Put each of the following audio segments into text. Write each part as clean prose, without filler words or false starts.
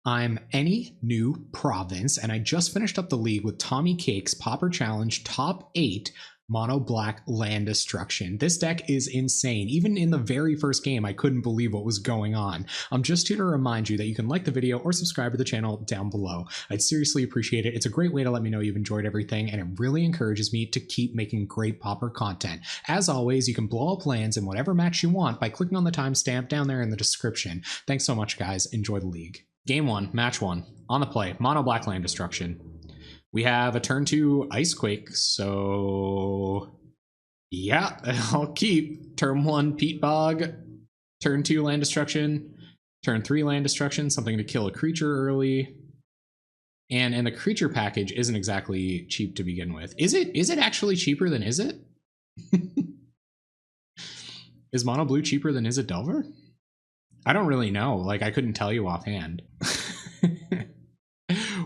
I'm Anynewprovince, and I just finished up the league with Tommy Cake's Pauper Challenge Top 8 Mono Black Land Destruction. This deck is insane. Even in the very first game, I couldn't believe what was going on. I'm just here to remind you that you can like the video or subscribe to the channel down below. I'd seriously appreciate it. It's a great way to let me know you've enjoyed everything, and it really encourages me to keep making great Pauper content. As always, you can blow up lands in whatever match you want by clicking on the timestamp down there in the description. Thanks so much, guys. Enjoy the league. Game 1, match 1. On the play, Mono Black Land Destruction. We have a turn 2 Icequake, so yeah, I'll keep. Turn 1 Peat Bog, turn 2 Land Destruction, turn 3 Land Destruction, something to kill a creature early. And the creature package isn't exactly cheap to begin with. Is it actually cheaper than Is It? Is Mono Blue cheaper than Is It Delver? I don't really know. Like, I couldn't tell you offhand.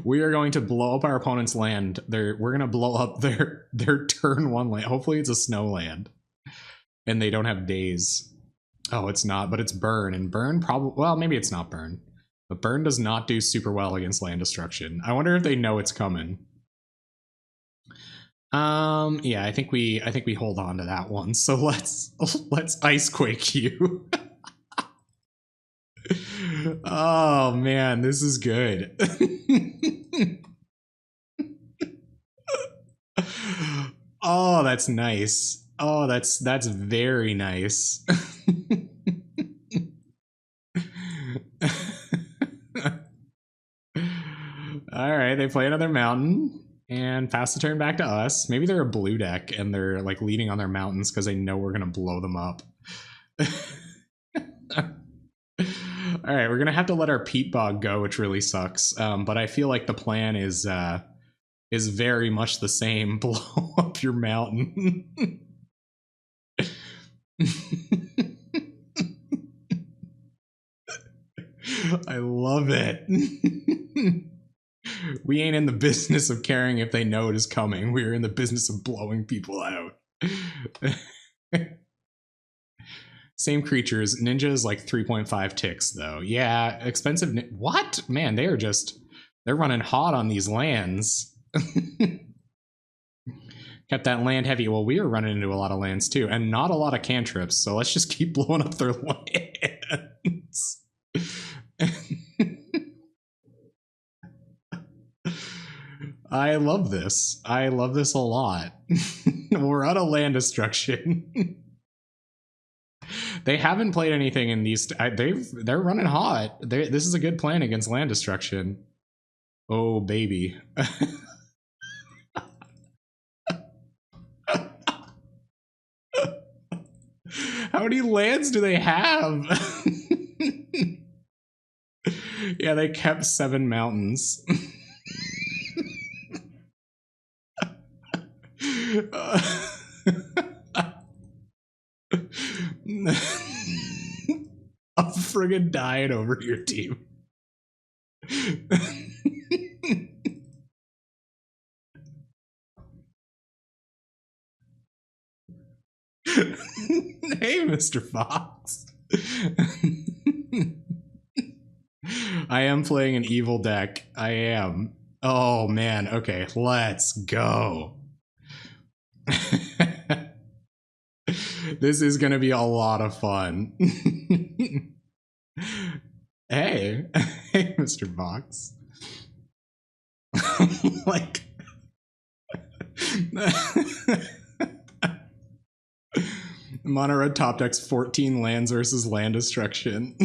We are going to blow up our opponent's land. We're going to blow up their turn 1 land. Hopefully it's a snow land. And they don't have days. Oh, it's not, but it's Burn. And Burn probably... Well, maybe it's not Burn. But Burn does not do super well against land destruction. I wonder if they know it's coming. Yeah, I think we hold on to that one. So let's Icequake you. Oh man, this is good. Oh, that's nice. Oh, that's very nice. All right, they play another mountain and pass the turn back to us. Maybe they're a blue deck and they're like leading on their mountains because they know we're gonna blow them up. All right, we're gonna have to let our Peat Bog go, which really sucks. But I feel like the plan is very much the same. Blow up your mountain. I love it. We ain't in the business of caring if they know it is coming. We're in the business of blowing people out. Same creatures. Ninja is like 3.5 ticks, though. Yeah, expensive. What? Man, they're running hot on these lands. Kept that land heavy. Well, we are running into a lot of lands, too, and not a lot of cantrips, so let's just keep blowing up their lands. I love this. I love this a lot. We're out of land destruction. They haven't played anything in these. They're running hot. This is a good plan against land destruction. Oh baby. How many lands do they have? Yeah, they kept 7 mountains. I'm friggin' dying over your team. Hey, Mr. Fox. I am playing an evil deck. I am. Oh, man. Okay, let's go. This is going to be a lot of fun. Hey. Hey, Mr. Fox. Like... Mono Red top deck's 14 lands versus land destruction.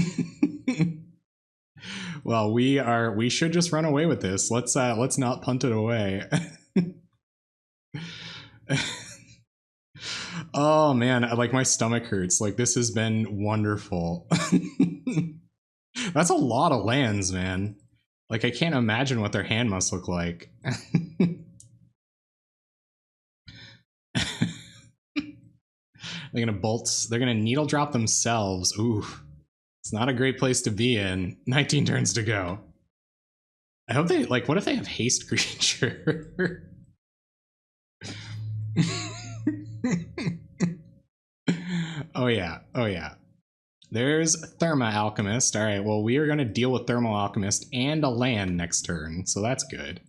Well, we should just run away with this. Let's not punt it away. Oh man, like my stomach hurts. Like this has been wonderful. That's a lot of lands, man. Like I can't imagine what their hand must look like. They're gonna needle drop themselves. Ooh, it's not a great place to be in. 19 turns to go. I hope they, like, what if they have haste creature? Oh yeah, oh yeah. There's Therma Alchemist. All right, well, we are going to deal with Thermal Alchemist and a land next turn, so that's good.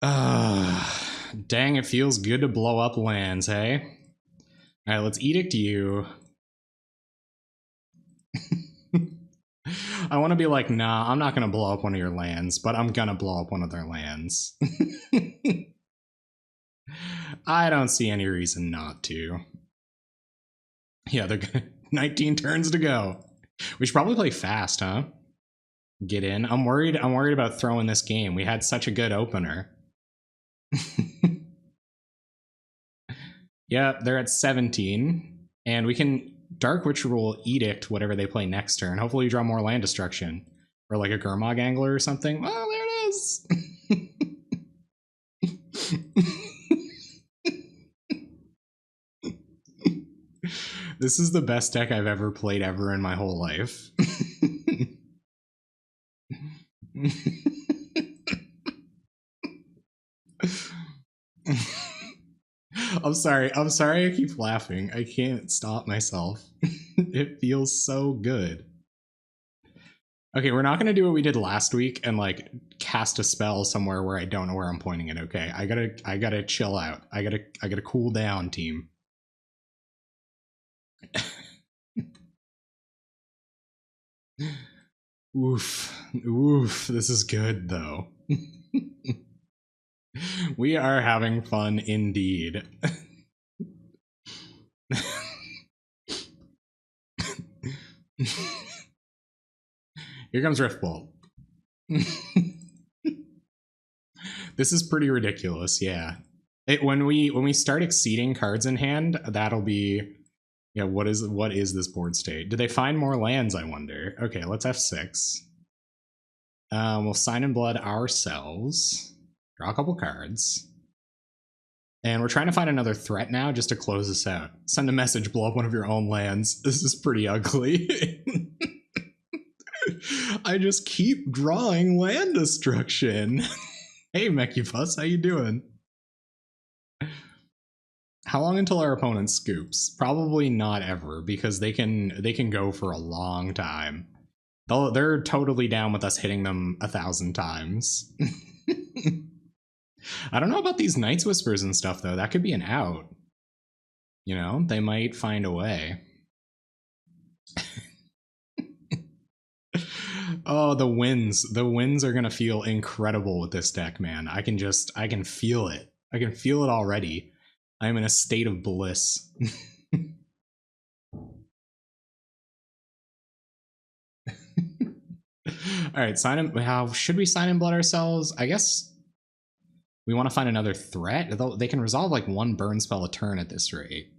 Dang, it feels good to blow up lands, hey? All right, let's Edict you. I want to be like, nah, I'm not going to blow up one of your lands, but I'm going to blow up one of their lands. I don't see any reason not to. Yeah, they're gonna 19 turns to go. We should probably play fast, huh? Get in. I'm worried about throwing this game. We had such a good opener. Yeah, they're at 17. And we can Dark Ritual Edict whatever they play next turn. Hopefully you draw more land destruction. Or like a Gurmag Angler or something. Oh, there it is! This is the best deck I've ever played ever in my whole life. I'm sorry I keep laughing. I can't stop myself. It feels so good. Okay, we're not gonna do what we did last week and like cast a spell somewhere where I don't know where I'm pointing it. Okay, I gotta chill out. I gotta cool down, team. Oof, this is good though. We are having fun indeed. Here comes Riftbolt. This is pretty ridiculous, yeah. When we start exceeding cards in hand, that'll be, yeah, what is this board state? Did they find more lands, I wonder? Okay, let's F6. We'll Sign in Blood ourselves. Draw a couple cards. And we're trying to find another threat now just to close this out. Send a message, blow up one of your own lands. This is pretty ugly. I just keep drawing land destruction. Hey, Mechupus, how you doing? How long until our opponent scoops? Probably not ever, because they can go for a long time. They're totally down with us hitting them 1,000 times. I don't know about these Night's Whispers and stuff, though. That could be an out. You know, they might find a way. Oh, the wins. The wins are going to feel incredible with this deck, man. I can feel it. I can feel it already. I'm in a state of bliss. All right, sign in. How should we Sign in Blood ourselves? I guess we want to find another threat. They can resolve like one burn spell a turn at this rate.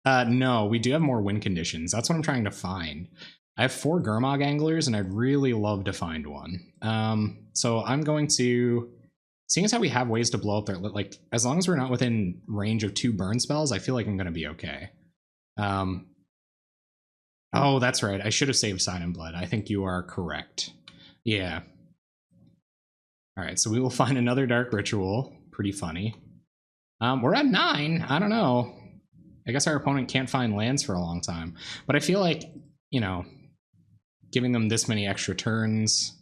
No, we do have more win conditions. That's what I'm trying to find. I have 4 Gurmag Anglers, and I'd really love to find one. So I'm going to, seeing as how we have ways to blow up their, like, as long as we're not within range of 2 burn spells, I feel like I'm going to be okay. Oh, that's right. I should have saved Sign in Blood. I think you are correct. Yeah. All right, so we will find another Dark Ritual. Pretty funny. We're at 9. I don't know. I guess our opponent can't find lands for a long time. But I feel like, you know, giving them this many extra turns,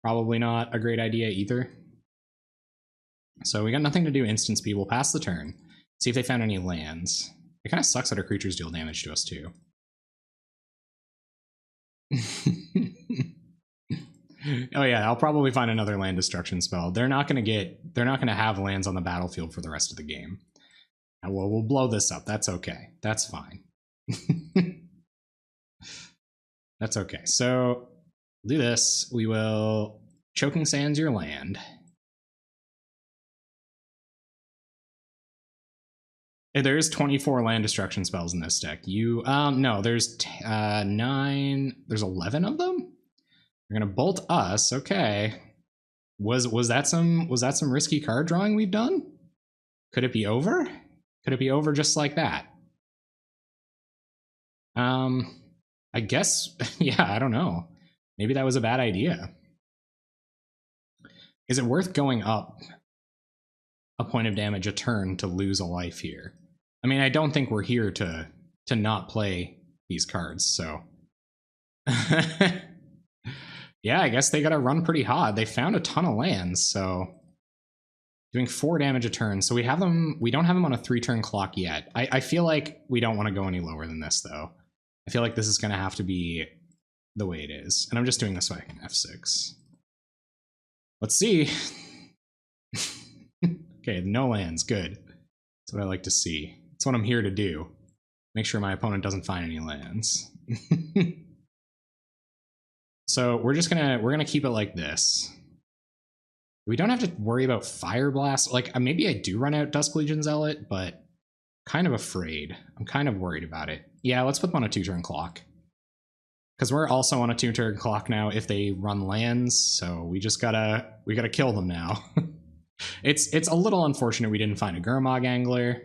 probably not a great idea either. So we got nothing to do instant speed. We'll pass the turn. See if they found any lands. It kind of sucks that our creatures deal damage to us too. Oh yeah, I'll probably find another land destruction spell. They're not gonna have lands on the battlefield for the rest of the game. Well, we'll blow this up. That's okay. That's fine. That's okay. So we'll do this. We will Choking Sands your land. There's 24 land destruction spells in this deck. No, there's 9. There's 11 of them. You're gonna bolt us. Okay. Was that some risky card drawing we've done? Could it be over? Could it be over just like that? I guess, yeah, I don't know. Maybe that was a bad idea. Is it worth going up a point of damage a turn to lose a life here? I mean, I don't think we're here to to not play these cards, so. Yeah, I guess they gotta run pretty hot. They found a ton of lands, so doing 4 damage a turn. So we have them. We don't have them on a 3-turn clock yet. I feel like we don't want to go any lower than this, though. I feel like this is gonna have to be the way it is, and I'm just doing this so I can F6. Let's see. Okay, no lands. Good. That's what I like to see. That's what I'm here to do. Make sure my opponent doesn't find any lands. So we're gonna keep it like this. We don't have to worry about Fire Blast. Like, maybe I do run out Dusk Legion Zealot, but kind of afraid. I'm kind of worried about it. Yeah, let's put them on a 2-turn clock. Because we're also on a 2-turn clock now if they run lands, so we gotta kill them now. It's a little unfortunate we didn't find a Gurmag Angler.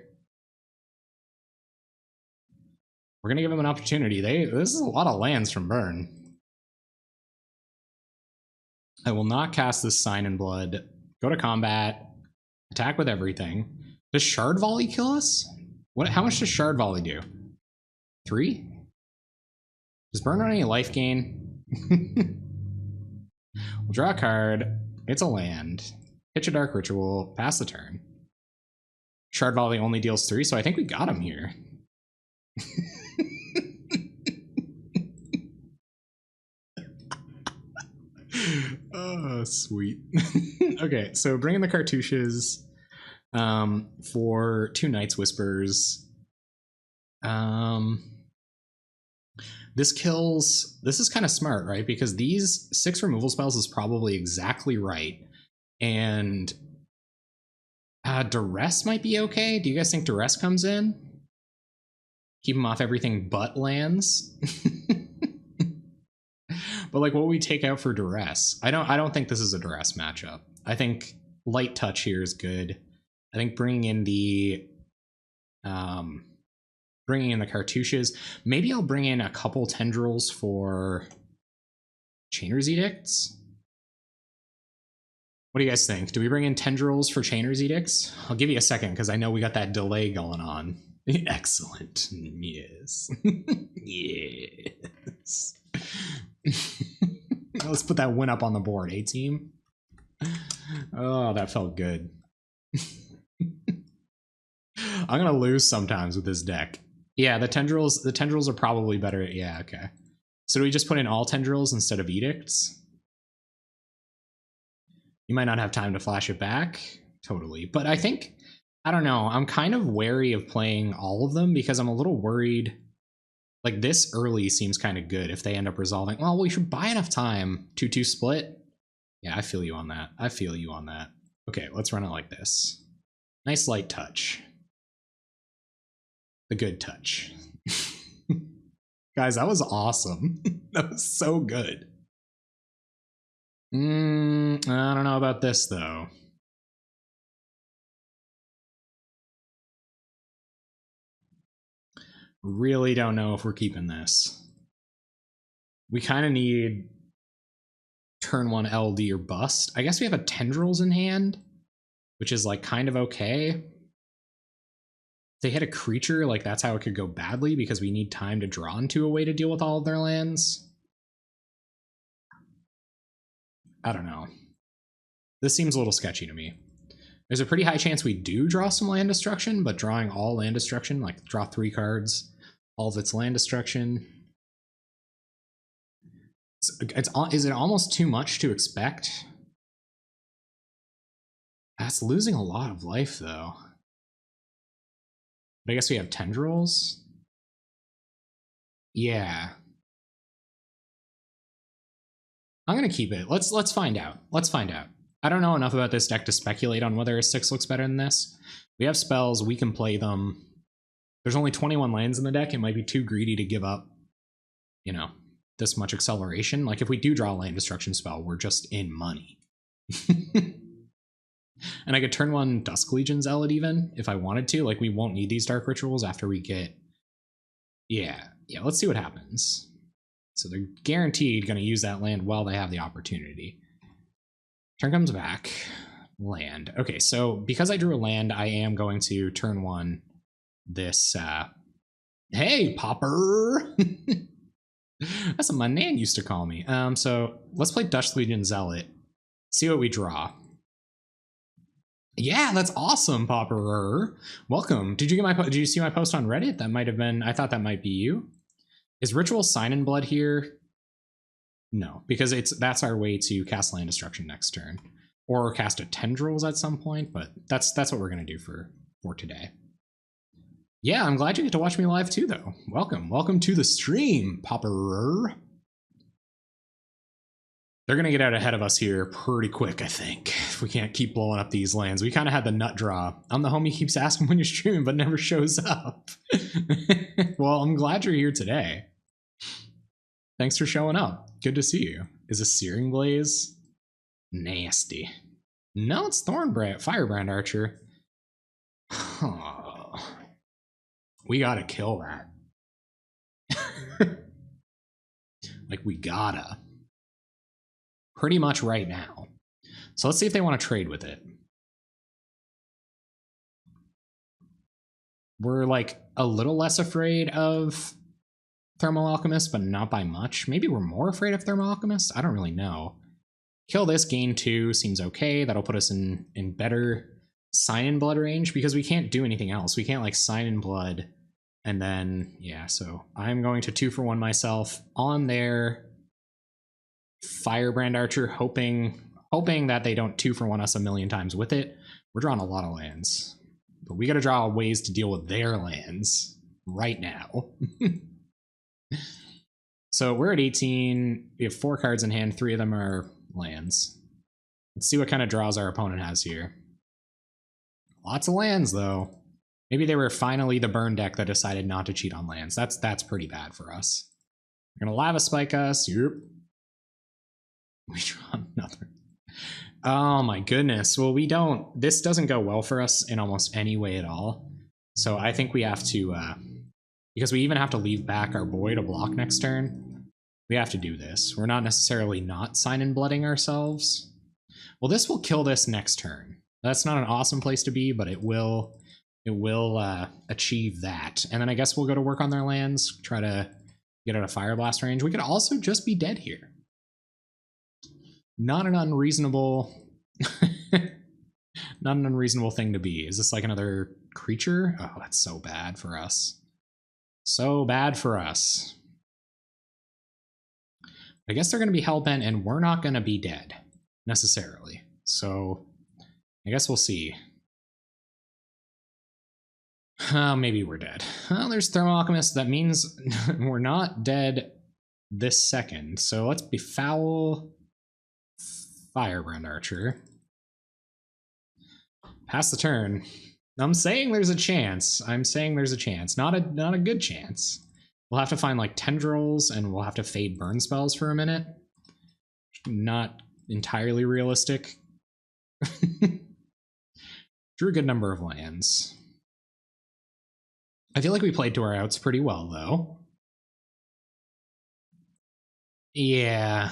We're gonna give them an opportunity. This is a lot of lands from burn. I will not cast this Sign in Blood. Go to combat. Attack with everything. Does Shard Volley kill us? What? How much does Shard Volley do? 3? Does burn run any life gain? We'll draw a card. It's a land. Pitch a Dark Ritual. Pass the turn. Shard Volley only deals 3, so I think we got him here. Oh, sweet. Okay, so bring in the cartouches for 2 Night's Whispers. This is kind of smart, right? Because these 6 removal spells is probably exactly right. And Duress might be okay. Do you guys think Duress comes in? Keep him off everything but lands. But like, what would we take out for Duress? I don't think this is a Duress matchup. I think Light Touch here is good. I think bringing in the cartouches. Maybe I'll bring in a couple tendrils for Chainer's Edicts. What do you guys think? Do we bring in tendrils for Chainer's Edicts? I'll give you a second because I know we got that delay going on. Excellent. Yes. Yes. Let's put that win up on the board, team. Oh, that felt good. I'm gonna lose sometimes with this deck. Yeah, the tendrils are probably better. Yeah, okay. So do we just put in all tendrils instead of edicts? You might not have time to flash it back. Totally. But I think, I don't know, I'm kind of wary of playing all of them because I'm a little worried. Like, this early seems kind of good if they end up resolving. Well, we should buy enough time. 2-2 split. Yeah, I feel you on that. I feel you on that. Okay, let's run it like this. Nice light touch. The good touch. Guys, that was awesome. That was so good. I don't know about this, though. Really don't know if we're keeping this. We kind of need turn 1 LD or bust. I guess we have a tendrils in hand, which is like kind of okay. If they hit a creature, like that's how it could go badly because we need time to draw into a way to deal with all of their lands. I don't know. This seems a little sketchy to me. There's a pretty high chance we do draw some land destruction, but drawing all land destruction, like draw 3 cards, all of its land destruction. Is it almost too much to expect? That's losing a lot of life, though. But I guess we have tendrils. Yeah. I'm gonna keep it. Let's find out. Let's find out. I don't know enough about this deck to speculate on whether a 6 looks better than this. We have spells, we can play them. There's only 21 lands in the deck. It might be too greedy to give up, you know, this much acceleration. Like, if we do draw a land destruction spell, we're just in money. And I could turn 1 Dusk Legion Zealot even, if I wanted to. Like, we won't need these Dark Rituals after we get... Yeah, let's see what happens. So they're guaranteed going to use that land while they have the opportunity. Turn comes back. Land. Okay, so because I drew a land, I am going to turn 1 this Hey, Pauper. That's what my nan used to call me. So let's play Dutch Legion Zealot. See what we draw. Yeah, that's awesome, Pauper. Welcome. Did you see my post on Reddit? That might have been. I thought that might be you. Is Ritual Sign in Blood here? No, because that's our way to cast Land Destruction next turn, or cast a Tendrils at some point. But that's what we're gonna do for today. Yeah, I'm glad you get to watch me live too, though. Welcome to the stream, Pauper. They're gonna get out ahead of us here pretty quick, I think. If we can't keep blowing up these lands, we kind of had the nut draw. I'm the homie keeps asking when you're streaming, but never shows up. Well, I'm glad you're here today. Thanks for showing up. Good to see you. Is a Searing Blaze? Nasty. No, it's Thornbrand, Firebrand Archer. We gotta kill that. Like, we gotta. Pretty much right now. So let's see if they want to trade with it. We're like a little less afraid of Thermal Alchemist, but not by much. Maybe we're more afraid of Thermal Alchemist? I don't really know. Kill this, gain 2 seems okay. That'll put us in better Sign in Blood range because we can't do anything else. We can't like Sign in Blood and then, yeah, so I'm going to 2-for-1 myself on their Firebrand Archer, hoping that they don't 2-for-1 us a million times with it. We're drawing a lot of lands, but we got to draw ways to deal with their lands right now. So we're at 18. We have 4 cards in hand. 3 of them are lands. Let's see what kind of draws our opponent has here. Lots of lands, though. Maybe they were finally the burn deck that decided not to cheat on lands. That's pretty bad for us. They're gonna Lava Spike us. Yep. We draw another. Oh my goodness. Well, this doesn't go well for us in almost any way at all. So I think we have to, because we even have to leave back our boy to block next turn, we have to do this. We're not necessarily not Sign in Blooding ourselves. Well, this will kill this next turn. That's not an awesome place to be, but it will achieve that. And then I guess we'll go to work on their lands, try to get out of Fire Blast range. We could also just be dead here. Not an unreasonable not an unreasonable thing to be. Is this like another creature? Oh, that's so bad for us. So bad for us. I guess they're going to be hellbent and we're not going to be dead necessarily. So I guess we'll see. Maybe we're dead. Oh, there's Thermal Alchemist. That means we're not dead this second. So let's befoul Firebrand Archer. Pass the turn. I'm saying there's a chance. I'm saying there's a chance. Not a good chance. We'll have to find like Tendrils and we'll have to fade burn spells for a minute. Not entirely realistic. Drew a good number of lands. I feel like we played to our outs pretty well, though. Yeah.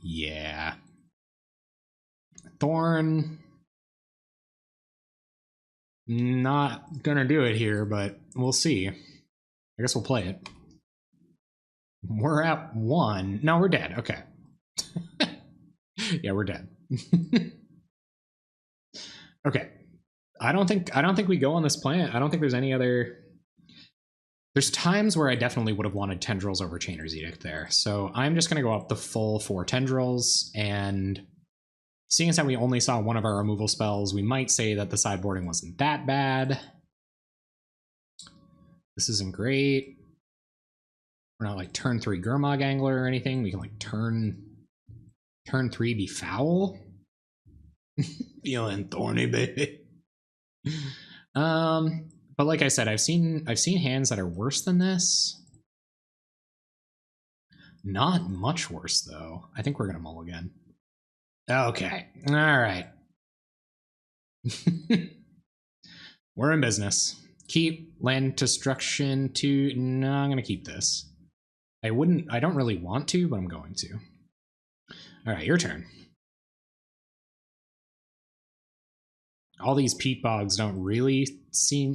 Yeah. Thorn. Not gonna do it here, but we'll see. I guess we'll play it. We're at 1. No, we're dead. Okay. Yeah, we're dead. Okay. I don't think we go on this plan. I don't think there's any other. There's times where I definitely would have wanted Tendrils over Chainer's Edict there. So I'm just going to go up the full 4 Tendrils, and seeing as how we only saw one of our removal spells, we might say that the sideboarding wasn't that bad. This isn't great. We're not like turn 3 Gurmag Angler or anything. We can like turn 3 Befoul. Feeling thorny, baby. But like I said, I've seen hands that are worse than this. Not much worse though. I think we're gonna mulligan. Okay, all right. We're in business. Keep land destruction to. No, I'm gonna keep this. I don't really want to, but I'm going to. All right, your turn. All these peat bogs don't really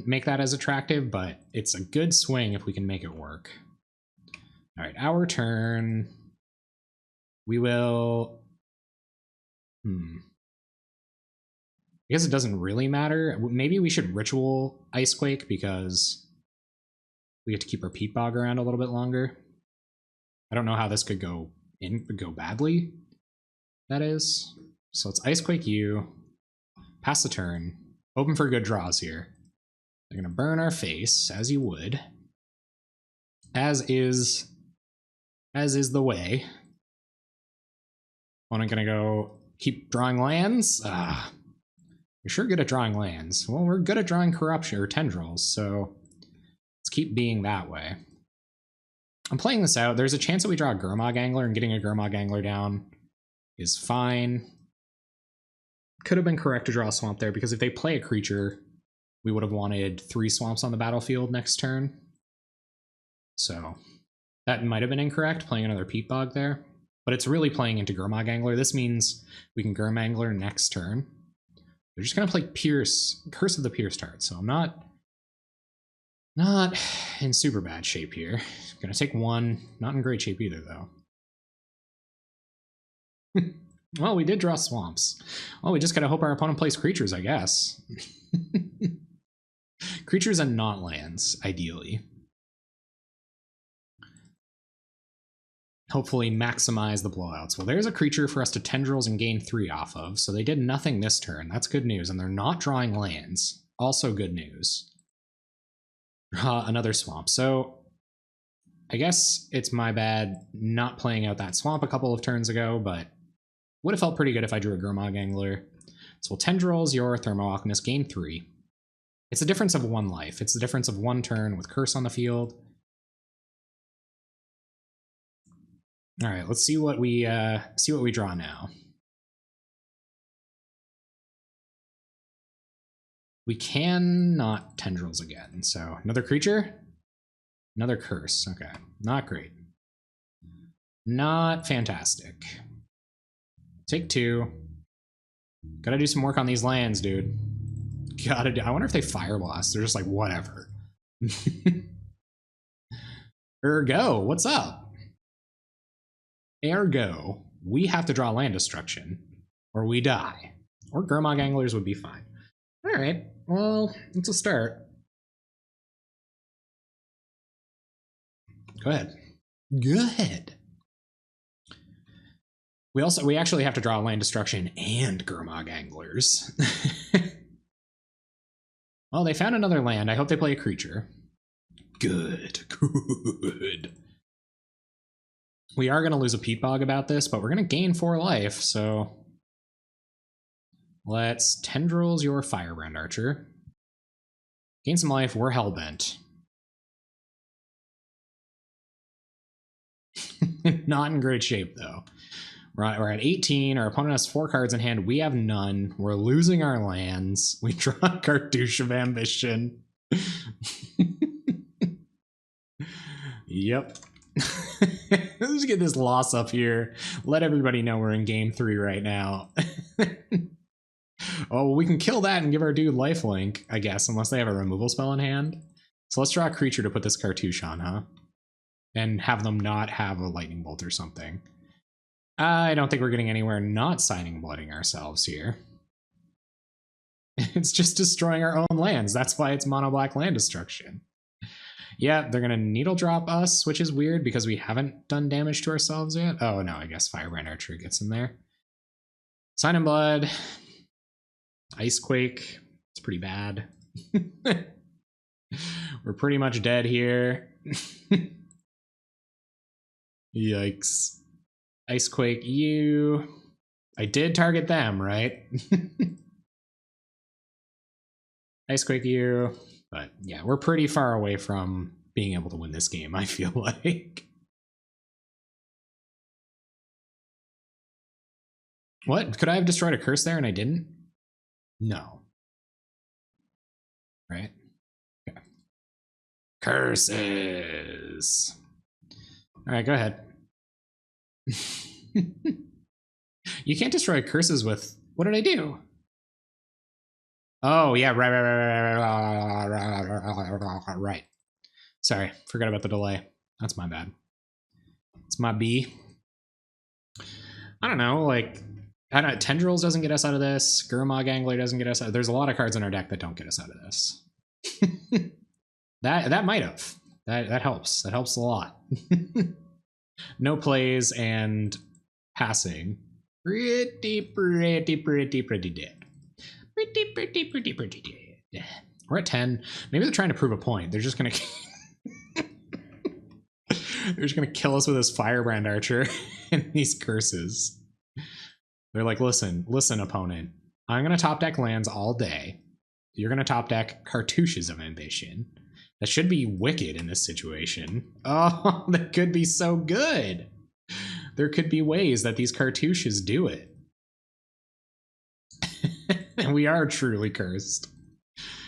make that as attractive, but it's a good swing if we can make it work. All right, our turn. We will... I guess it doesn't really matter. Maybe we should Ritual Icequake because we get to keep our peat bog around a little bit longer. I don't know how this could go badly, that is. So let's Icequake you. Pass the turn. Open for good draws here. They're going to burn our face, as you would. As is the way. Opponent going to go keep drawing lands. You're sure good at drawing lands. Well, we're good at drawing corruption or tendrils, so let's keep being that way. I'm playing this out. There's a chance that we draw a Gurmag Angler, and getting a Gurmag Angler down is fine. Could have been correct to draw a swamp there, because if they play a creature, we would have wanted 3 swamps on the battlefield next turn. So that might have been incorrect, playing another peat bog there. But it's really playing into Gurmag Angler. This means we can Gurmag Angler next turn. They're just going to play Curse of the Pierce Heart, so I'm not in super bad shape here. Going to take 1. Not in great shape either, though. Well, we did draw swamps. Well, we just got to hope our opponent plays creatures, I guess. Creatures and not lands, ideally. Hopefully maximize the blowouts. Well, there's a creature for us to tendrils and gain 3 off of, so they did nothing this turn. That's good news, and they're not drawing lands. Also good news. Another swamp. So I guess it's my bad not playing out that swamp a couple of turns ago, but would have felt pretty good if I drew a Gurmag Angler. So we'll tendrils your Thermo Alchemist, gain 3. It's a difference of 1 life. It's the difference of 1 turn with Curse on the field. All right, let's see what we draw now. We cannot tendrils again. So another creature, another curse. Okay, not great. Not fantastic. Take 2. Gotta do some work on these lands, dude. Gotta do. I wonder if they Fire Blast. They're just like, whatever. Ergo, what's up? Ergo, we have to draw land destruction, or we die. Or Gurmag Anglers would be fine. All right, well, it's a start. Go ahead. Go ahead. We actually have to draw land destruction and Gurmag Anglers. Well, they found another land. I hope they play a creature. Good, good. We are going to lose a peat bog about this, but we're going to gain 4 life, so let's tendrils your Firebrand Archer. Gain some life, we're hellbent. Not in great shape, though. We're at 18, our opponent has 4 cards in hand, we have none, we're losing our lands, we draw a Cartouche of Ambition. Yep. Let's get this loss up here. Let everybody know we're in game 3 right now. Oh, we can kill that and give our dude lifelink, I guess, unless they have a removal spell in hand. So let's draw a creature to put this Cartouche on, huh? And have them not have a lightning bolt or something. I don't think we're getting anywhere not signing blooding ourselves here. It's just destroying our own lands. That's why it's mono black land destruction. Yeah, they're gonna needle drop us, which is weird because we haven't done damage to ourselves yet. Oh no, I guess Firebrand Archer gets in there. Sign in Blood. Icequake. It's pretty bad. We're pretty much dead here. Yikes. Icequake you. I did target them, right? Icequake you. But yeah, we're pretty far away from being able to win this game, I feel like. What? Could I have destroyed a curse there and I didn't? No. Right? Okay. Curses. All right, go ahead. You can't destroy curses with... What did I do? Oh, yeah, right. Sorry, forgot about the delay. That's my bad. It's my B. I don't know, like, I don't know, Tendrils doesn't get us out of this. Gurmag Angler doesn't get us out. There's a lot of cards in our deck that don't get us out of this. that might have. That helps. That helps a lot. No plays and passing. Pretty dead. Pretty dead. We're at 10. Maybe they're trying to prove a point. They're just gonna they're just gonna kill us with this Firebrand Archer and these curses. They're like, listen, opponent. I'm gonna top deck lands all day. You're gonna top deck Cartouches of Ambition. That should be wicked in this situation. Oh, that could be so good. There could be ways that these Cartouches do it. And we are truly cursed.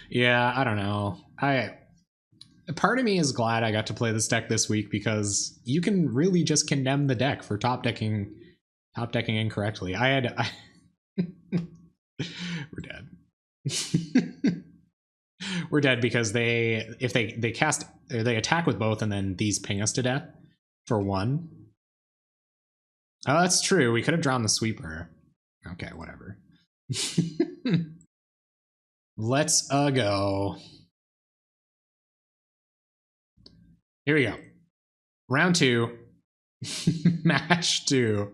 Yeah, I don't know. Part of me is glad I got to play this deck this week because you can really just condemn the deck for top decking incorrectly. We're dead. We're dead because if they cast, or they attack with both and then these ping us to death for 1. Oh, that's true. We could have drawn the sweeper. Okay, whatever. Let's go. Here we go. Round 2. Match 2.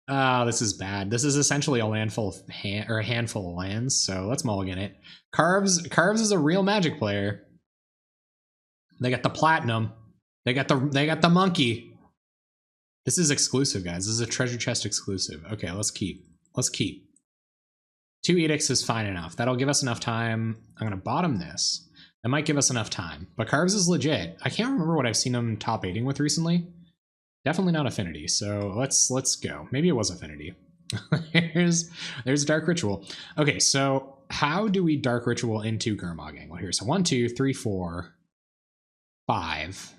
Oh, this is bad. This is essentially a handful of lands, so let's mulligan it. Carves is a real Magic player. They got the platinum. They got the monkey. This is exclusive, guys. This is a treasure chest exclusive. Okay, let's keep. 2 edicts is fine enough. That'll give us enough time. I'm gonna bottom this. That might give us enough time. But Carves is legit. I can't remember what I've seen him top 8ing with recently. Definitely not Affinity, so let's go. Maybe it was Affinity. there's Dark Ritual. Okay, so how do we Dark Ritual into Gurmag Angler here? So 1, 2, 3, 4, 5,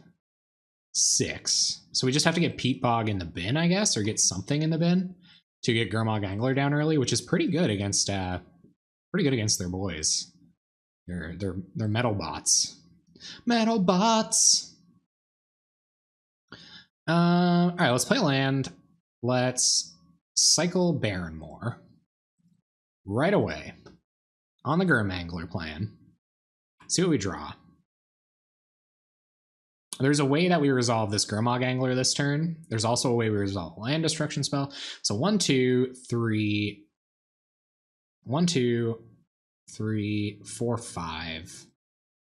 6. So we just have to get Peat Bog in the bin, I guess, or get something in the bin to get Gurmag Angler down early, which is pretty good against their boys. They're metal bots. Metal bots. All right, let's play land. Let's cycle Barrenmoor right away on the Gurm Angler plan. See what we draw. There's a way that we resolve this Gurmag Angler this turn. There's also a way we resolve a land destruction spell. So 1, 2, 3, 1, 2, 3, 4, 5.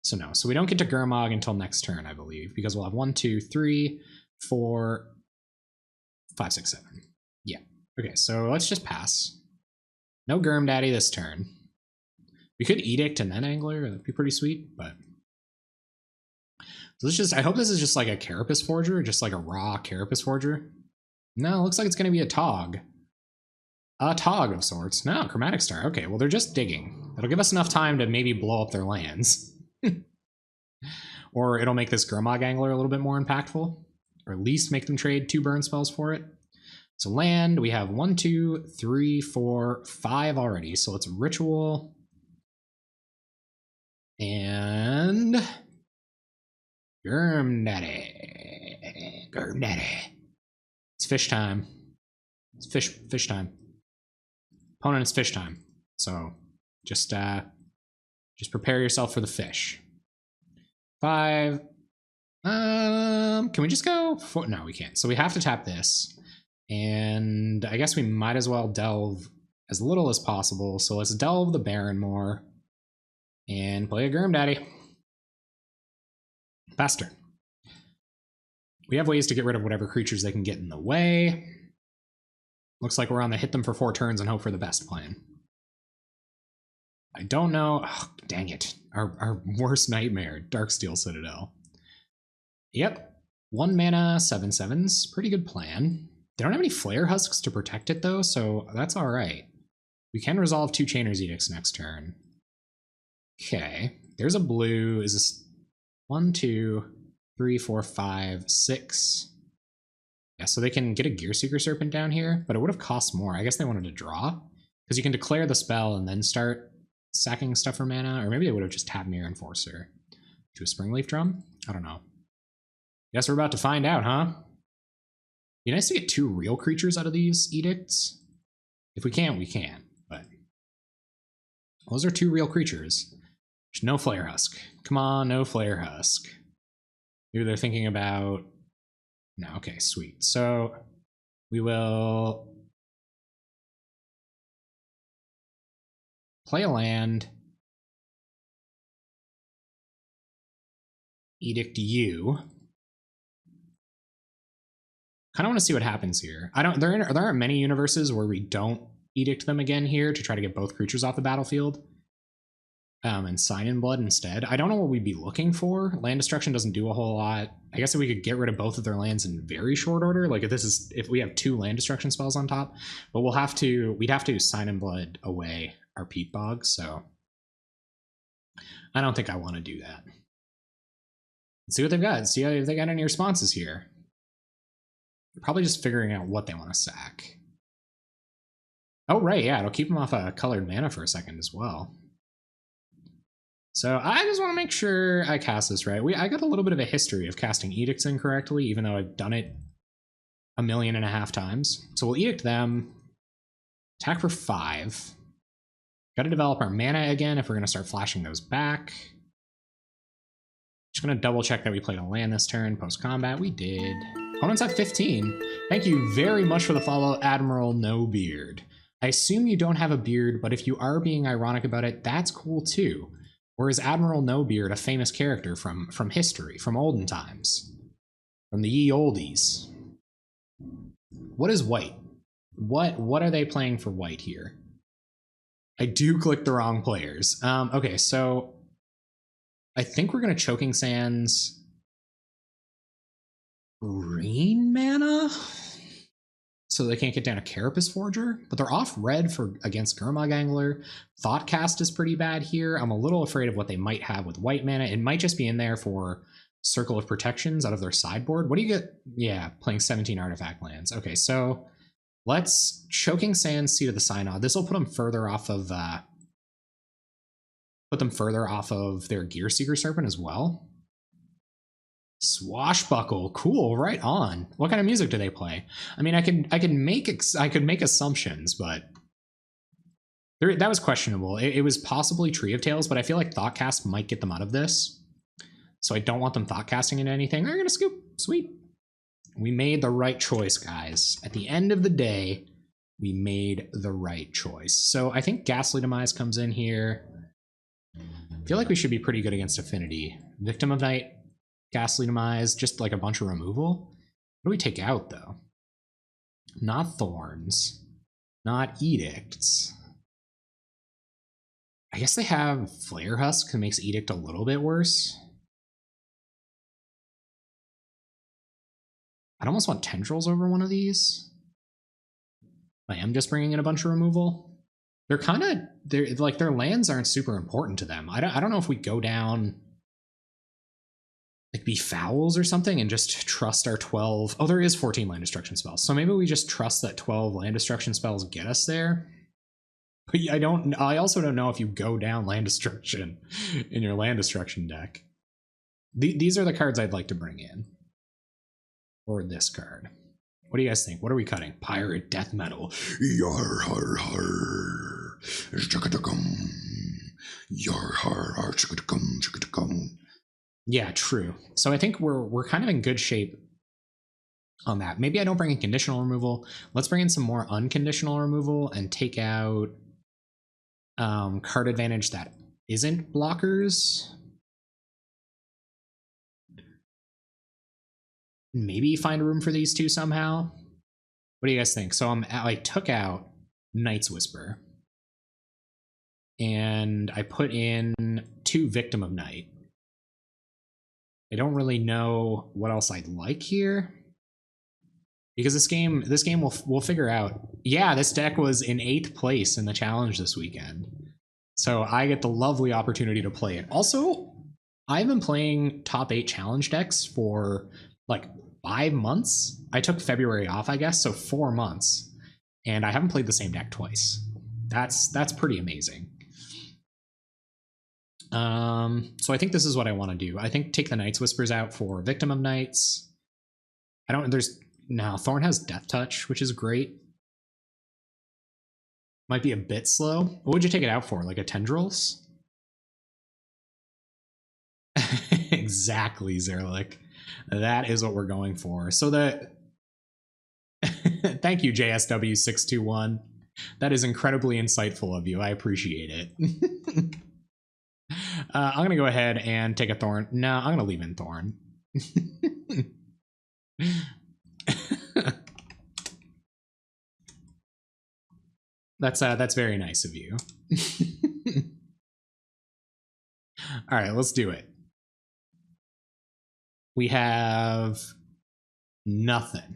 So no, so we don't get to Gurmag until next turn, I believe, because we'll have 1, 2, 3, 4, 5, 6, 7. Yeah. Okay, so let's just pass. No Gurm Daddy this turn. We could Edict and then Angler. That'd be pretty sweet, but... So let's just... I hope this is just like a Carapace Forger, just like a raw Carapace Forger. No, it looks like it's going to be a Tog. A Tog of sorts. No, Chromatic Star. Okay, well, they're just digging. That'll give us enough time to maybe blow up their lands. Or it'll make this Gurmag Angler a little bit more impactful. Or at least make them trade 2 burn spells for it. So land, we have 1, 2, 3, 4, 5 already. So let's Ritual. And... Gurm Daddy. Gurm Daddy. It's fish time. It's fish time. Opponent, it's fish time. So just prepare yourself for the fish. 5. Can we just go 4? No, we can't. So we have to tap this. And I guess we might as well delve as little as possible. So let's delve the Barrenmoor and play a Gurm Daddy. Faster. We have ways to get rid of whatever creatures they can get in the way. Looks like we're on the hit them for 4 turns and hope for the best plan. I don't know. Oh, dang it. Our worst nightmare, Darksteel Citadel. Yep. 1 mana, 7/7s. Pretty good plan. They don't have any Flare Husks to protect it, though, so that's all right. We can resolve 2 Chainer's Edicts next turn. Okay. There's a blue. Is this 1, 2, 3, 4, 5, 6? Yeah, so they can get a Gear Seeker Serpent down here, but it would have cost more. I guess they wanted to draw, because you can declare the spell and then start sacking stuff for mana, or maybe they would have just tapped Mirror Enforcer to a Springleaf Drum. I don't know. Guess we're about to find out, huh? Be nice to get 2 real creatures out of these edicts. If we can, we can, but those are 2 real creatures. There's no Flare Husk. Come on, no Flare Husk. Maybe they're thinking about... No, okay, sweet. So we will play a land, edict you. Kind of want to see what happens here. There aren't many universes where we don't edict them again here to try to get both creatures off the battlefield. And Sign in Blood instead. I don't know what we'd be looking for. Land destruction doesn't do a whole lot. I guess if we could get rid of both of their lands in very short order, like if we have 2 land destruction spells on top, but we'd have to Sign in Blood away our Peat Bog, so I don't think I want to do that. Let's see what they've got. See if they got any responses here. They're probably just figuring out what they want to sack. Oh, right, yeah, it'll keep them off a colored mana for a second as well. So I just want to make sure I cast this right. I got a little bit of a history of casting edicts incorrectly, even though I've done it 1.5 million times. So we'll edict them, attack for 5. Got to develop our mana again if we're going to start flashing those back. Just going to double check that we played a land this turn. Post combat, we did. Opponents at 15. Thank you very much for the follow, Admiral No Beard. I assume you don't have a beard, but if you are being ironic about it, that's cool too. Or is Admiral No Beard a famous character from history, from olden times? From the ye oldies? What is white? What are they playing for white here? I do click the wrong players. Okay, so I think we're going to Choking Sands green mana? So they can't get down a Carapace Forger, but they're off red against Gurmag Angler. Thoughtcast is pretty bad here. I'm a little afraid of what they might have with white mana. It might just be in there for Circle of Protections out of their sideboard. What do you get? Yeah, playing 17 artifact lands. Okay, so let's Choking Sands, Seat of the Synod. This will put them further off of their Gear Seeker Serpent as well. Swashbuckle, cool, right on. What kind of music do they play? I mean, I could make assumptions, but that was questionable. It was possibly Tree of Tales, but I feel like Thoughtcast might get them out of this, so I don't want them Thoughtcasting into anything. They're gonna scoop. Sweet. We made the right choice, guys. At the end of the day, we made the right choice. So I think Ghastly Demise comes in here. I feel like we should be pretty good against Affinity. Victim of Night, Ghastly Demise, just like a bunch of removal. What do we take out, though? Not Thorns. Not Edicts. I guess they have Flare Husk that makes Edict a little bit worse. I'd almost want Tendrils over one of these. I am just bringing in a bunch of removal. They're like their lands aren't super important to them. I don't know if we go down like Befouls or something and just trust our 12. Oh, there is 14 land destruction spells. So maybe we just trust that 12 land destruction spells get us there. But I also don't know if you go down land destruction in your land destruction deck. These are the cards I'd like to bring in. Or this card. What do you guys think? What are we cutting? Pirate Death Metal. Yar har har. Yar har har. Yeah, true. So I think we're kind of in good shape on that. Maybe I don't bring in conditional removal. Let's bring in some more unconditional removal and take out card advantage that isn't blockers. Maybe find room for these two somehow. What do you guys think? So I took out Night's Whisper. And I put in 2 Victim of Night. I don't really know what else I'd like here. Because this game we'll figure out. Yeah, this deck was in 8th place in the challenge this weekend. So I get the lovely opportunity to play it. Also, I've been playing top 8 challenge decks for like 5 months. I took February off, I guess, so 4 months, and I haven't played the same deck twice. That's pretty amazing. So I think this is what I want to do. I think take the Night's Whispers out for Victim of Nights. Thorn has Death Touch, which is great. Might be a bit slow. What would you take it out for? Like a Tendrils? Exactly, Zerlik. That is what we're going for. So thank you, JSW621. That is incredibly insightful of you. I appreciate it. I'm going to go ahead and take a Thorn. No, I'm going to leave in Thorn. That's very nice of you. All right, let's do it. We have nothing.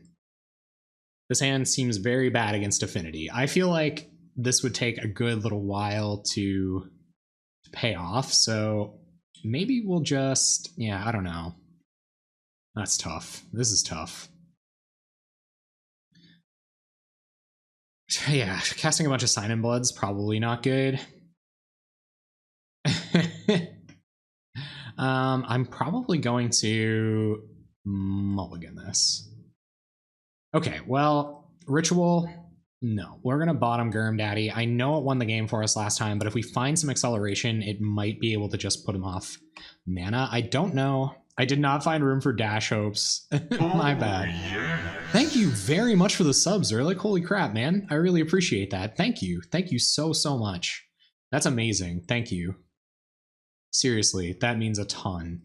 This hand seems very bad against Affinity. I feel like this would take a good little while to pay off, so maybe we'll just, yeah, I don't know. That's tough. This is tough. Yeah, casting a bunch of Sign in Blood's probably not good. I'm probably going to mulligan this. Okay, well, Ritual, no. We're going to bottom Gurm Daddy. I know it won the game for us last time, but if we find some acceleration, it might be able to just put him off mana. I don't know. I did not find room for Dash Hopes. My bad. Yeah. Thank you very much for the subs, Erlich. Holy crap, man. I really appreciate that. Thank you. Thank you so, so much. That's amazing. Thank you. Seriously, that means a ton.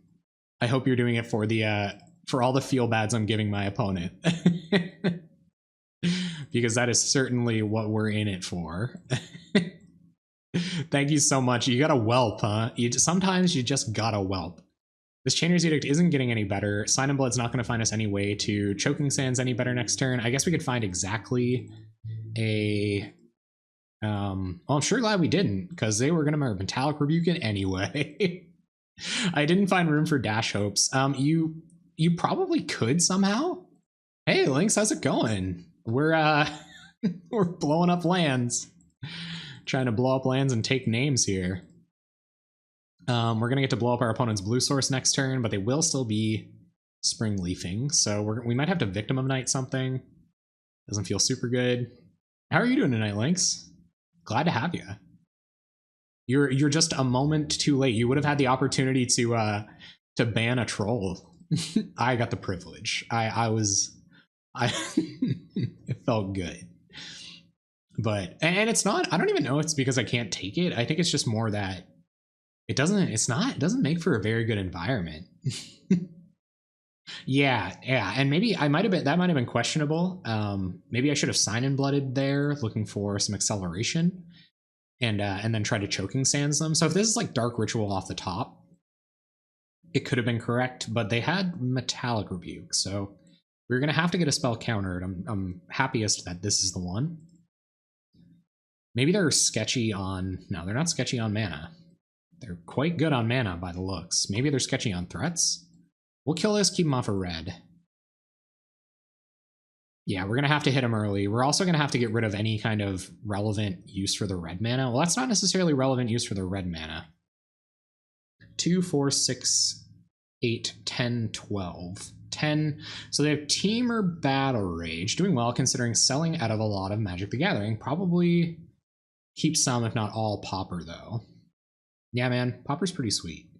I hope you're doing it for the for all the feel bads I'm giving my opponent. Because that is certainly what we're in it for. Thank you so much. You got a whelp, huh? Sometimes you just gotta whelp. This Chainer's Edict isn't getting any better. Sign in Blood's not going to find us any way to Choking Sands any better next turn. I guess we could find exactly a... well, I'm sure glad we didn't, because they were going to Metallic Rebuke it anyway. I didn't find room for Dash Hopes. You probably could somehow. Hey, Lynx, how's it going? We're we're blowing up lands. Trying to blow up lands and take names here. We're going to get to blow up our opponent's blue source next turn, but they will still be Spring Leafing, so we might have to Victim of Night something. Doesn't feel super good. How are you doing tonight, Lynx? Glad to have you. You're just a moment too late. You would have had the opportunity to ban a troll. I got the privilege. It felt good. But, and it's not, I don't even know it's because I can't take it. I think it's just more that it doesn't make for a very good environment. yeah, and maybe that might have been questionable. Maybe I should have Sign in Blooded there, looking for some acceleration, and then try to Choking Sands them. So if this is like Dark Ritual off the top, it could have been correct, but they had Metallic Rebuke, so we're gonna have to get a spell countered. I'm happiest that this is the one. Maybe they're sketchy on, no, they're not sketchy on mana. They're quite good on mana by the looks. Maybe they're sketchy on threats. We'll kill this, keep him off a red. Yeah, we're going to have to hit him early. We're also going to have to get rid of any kind of relevant use for the red mana. Well, that's not necessarily relevant use for the red mana. 2, 4, 6, 8, 10, 12. 10. So they have Temur Battle Rage. Doing well considering selling out of a lot of Magic the Gathering. Probably keep some, if not all, Pauper, though. Yeah, man, Pauper's pretty sweet.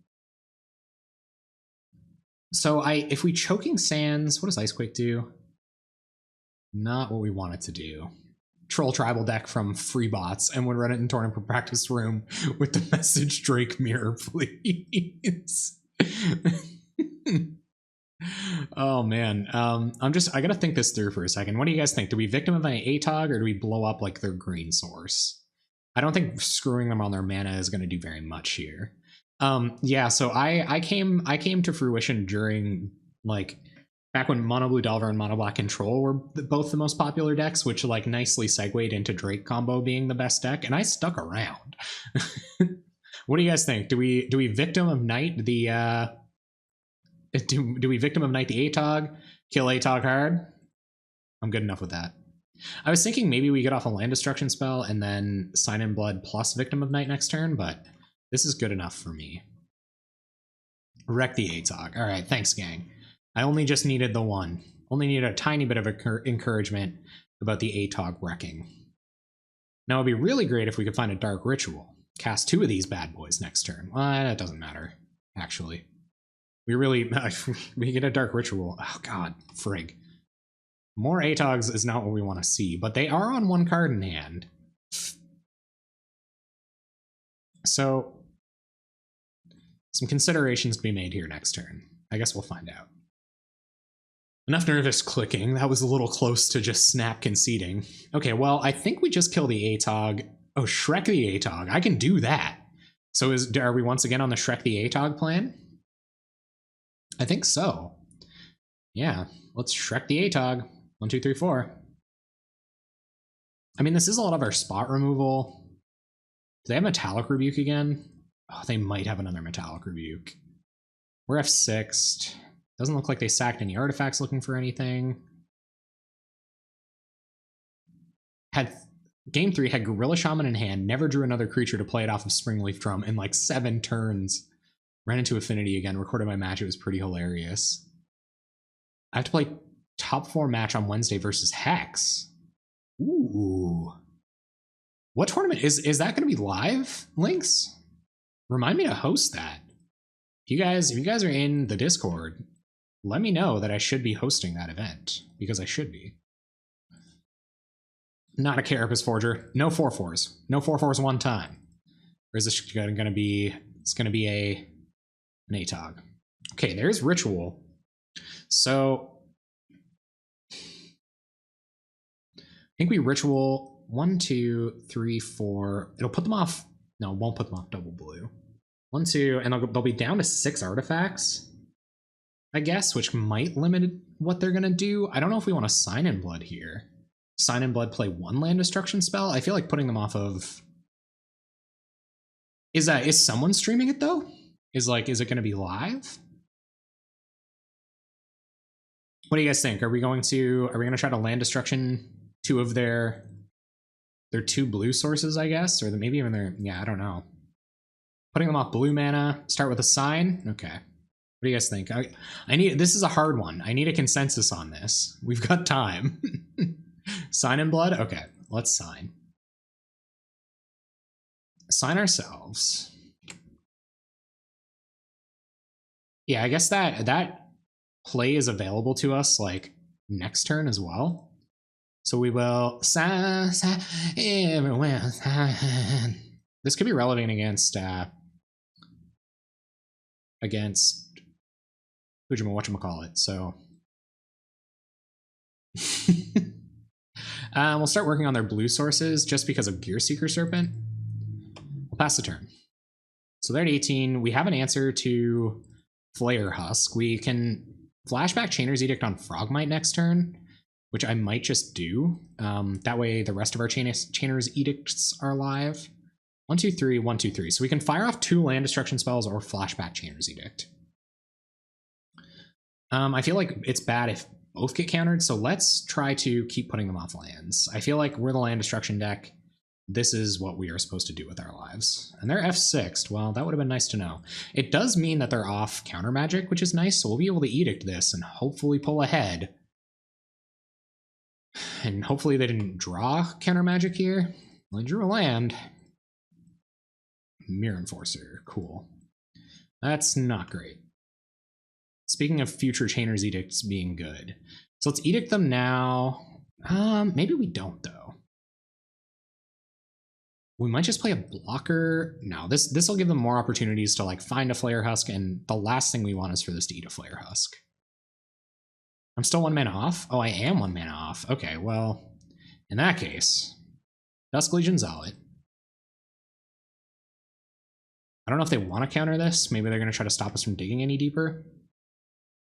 So if we Choking Sands, what does Icequake do? Not what we want it to do. Troll tribal deck from Freebots and would run it in Tournament Practice Room with the message Drake Mirror, please. Oh man, I gotta think this through for a second. What do you guys think? Do we Victim of an ATOG or do we blow up like their green source? I don't think screwing them on their mana is going to do very much here. Yeah, so I came to fruition during like back when Mono Blue Delver and Mono Black Control were both the most popular decks, which like nicely segued into Drake combo being the best deck, and I stuck around. What do you guys think? Do we Victim of Night the Do we Victim of Night the Atog? Kill Atog hard? I'm good enough with that. I was thinking maybe we get off a land destruction spell and then Sign in Blood plus Victim of Night next turn, but this is good enough for me. Wreck the Atog. All right, thanks, gang. I only just needed the one. Only needed a tiny bit of encouragement about the Atog wrecking. Now, it'd be really great if we could find a Dark Ritual. Cast 2 of these bad boys next turn. Well, that doesn't matter, actually. We get a Dark Ritual. Oh, God, frig. More Atogs is not what we want to see, but they are on 1 card in hand. So, some considerations to be made here next turn. I guess we'll find out. Enough nervous clicking. That was a little close to just snap conceding. Okay, well, I think we just kill the Atog. Oh, Shrek the Atog. I can do that. So are we once again on the Shrek the Atog plan? I think so. Yeah, let's Shrek the Atog. 1, 2, 3, 4. I mean, this is a lot of our spot removal. Do they have Metallic Rebuke again? Oh, they might have another Metallic Rebuke. We're F6'd. Doesn't look like they sacked any artifacts looking for anything. Game 3 had Gorilla Shaman in hand, never drew another creature to play it off of Springleaf Drum in like 7 turns. Ran into Affinity again, recorded my match. It was pretty hilarious. I have to play top 4 match on Wednesday versus Hex. Ooh. What tournament? Is that going to be live, Lynx? Remind me to host that. If you guys are in the Discord, let me know that I should be hosting that event, because I should be. Not a Carapace Forger. No 4/4s. No 4/4s one time. Or is this going to be... It's going to be an Atog. Okay, there's Ritual. So... I think we Ritual 1, 2, 3, 4. It'll put them off... No, it won't put them off double blue. 1, 2, and they'll be down to 6 artifacts, I guess, which might limit what they're going to do. I don't know if we want to Sign in Blood here. Sign in Blood, play 1 land destruction spell. I feel like putting them off of... Is someone streaming it, though? Is it going to be live? What do you guys think? Are we going to try to land destruction 2 of their 2 blue sources, I guess? Or maybe even their... Yeah, I don't know. Putting them off blue mana, start with a sign? Okay. What do you guys think? I need... This is a hard one. I need a consensus on this. We've got time. Sign in Blood? Okay, let's sign. Sign ourselves. Yeah, I guess that play is available to us, like, next turn as well. So we will... This could be relevant against... whatchamacallit, so... We'll start working on their blue sources just because of Gearseeker Serpent. We'll pass the turn. So they're at 18. We have an answer to Flare Husk. We can flashback Chainer's Edict on Frogmite next turn, which I might just do. That way the rest of our Chainer's Edicts are live. 1, 2, 3, 1, 2, 3. So we can fire off 2 land destruction spells or flashback Chainer's Edict. I feel like it's bad if both get countered, so let's try to keep putting them off lands. I feel like we're the land destruction deck. This is what we are supposed to do with our lives. And they're F6'd. Well, that would have been nice to know. It does mean that they're off counter magic, which is nice, so we'll be able to edict this and hopefully pull ahead. And hopefully they didn't draw counter magic here. Well, they drew a land. Mirror Enforcer, cool. That's not great. Speaking of future Chainer's Edicts being good. So let's edict them now. Maybe we don't, though. We might just play a blocker. No, this will give them more opportunities to like find a Flare Husk, and the last thing we want is for this to eat a Flare Husk. I'm still 1 mana off? Oh, I am 1 mana off. Okay, well, in that case, Dusk Legion Zealot. I don't know if they want to counter this. Maybe they're going to try to stop us from digging any deeper.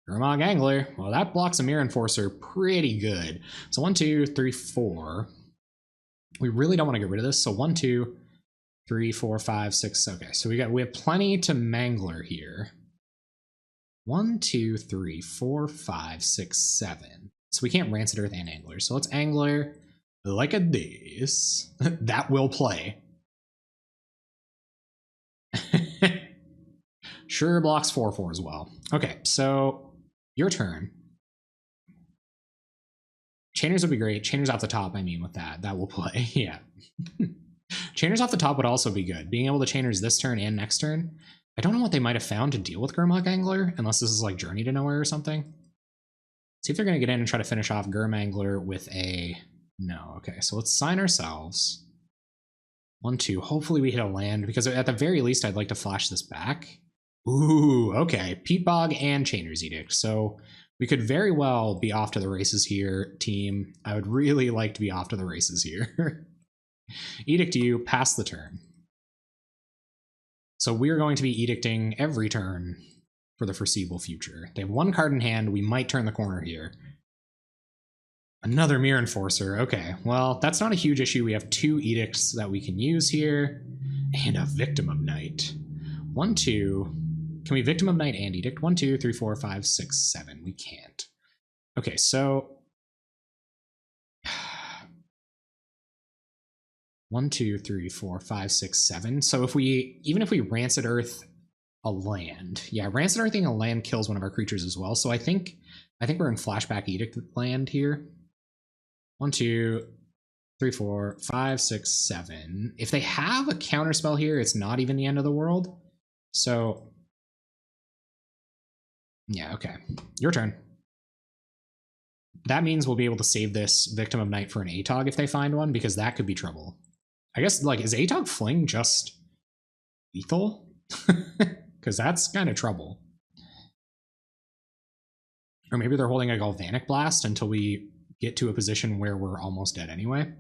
Gurmag Angler. Well, that blocks a Mirror Enforcer pretty good. So 1, 2, 3, 4. We really don't want to get rid of this. So 1, 2, 3, 4, 5, 6. Okay, so we have plenty to Mangler here. 1, 2, 3, 4, 5, 6, 7. So we can't Rancid Earth and Angler. So let's Angler like a this. That will play. Sure blocks 4/4 as well. Okay, so your turn. Chainers would be great. Chainers off the top, I mean, with that. That will play, yeah. Chainers off the top would also be good. Being able to Chainers this turn and next turn. I don't know what they might have found to deal with Gurmag Angler, unless this is like Journey to Nowhere or something. See if they're going to get in and try to finish off Gurmangler with a... No, okay, so let's sign ourselves. 1, 2, hopefully we hit a land, because at the very least I'd like to flash this back. Ooh, okay, Peat Bog and Chainer's Edict, so we could very well be off to the races here, team. I would really like to be off to the races here. Edict you, pass the turn. So we're going to be edicting every turn for the foreseeable future. They have 1 card in hand, we might turn the corner here. Another Mirror Enforcer, okay. Well, that's not a huge issue. We have 2 edicts that we can use here, and a Victim of Night. 1, 2, can we Victim of Night and Edict? 1, 2, 3, 4, 5, 6, 7, we can't. Okay, so 1, 2, 3, 4, 5, 6, 7. So if we, even if we Rancid Earth a land, yeah, Rancid Earthing a land kills one of our creatures as well. So I think we're in Flashback Edict land here. 1, 2, 3, 4, 5, 6, 7. If they have a counterspell here, it's not even the end of the world. So yeah, okay, your turn. That means we'll be able to save this Victim of Night for an ATOG if they find one, because that could be trouble. I guess, like, is ATOG Fling just lethal? Because that's kind of trouble. Or maybe they're holding a Galvanic Blast until we get to a position where we're almost dead anyway.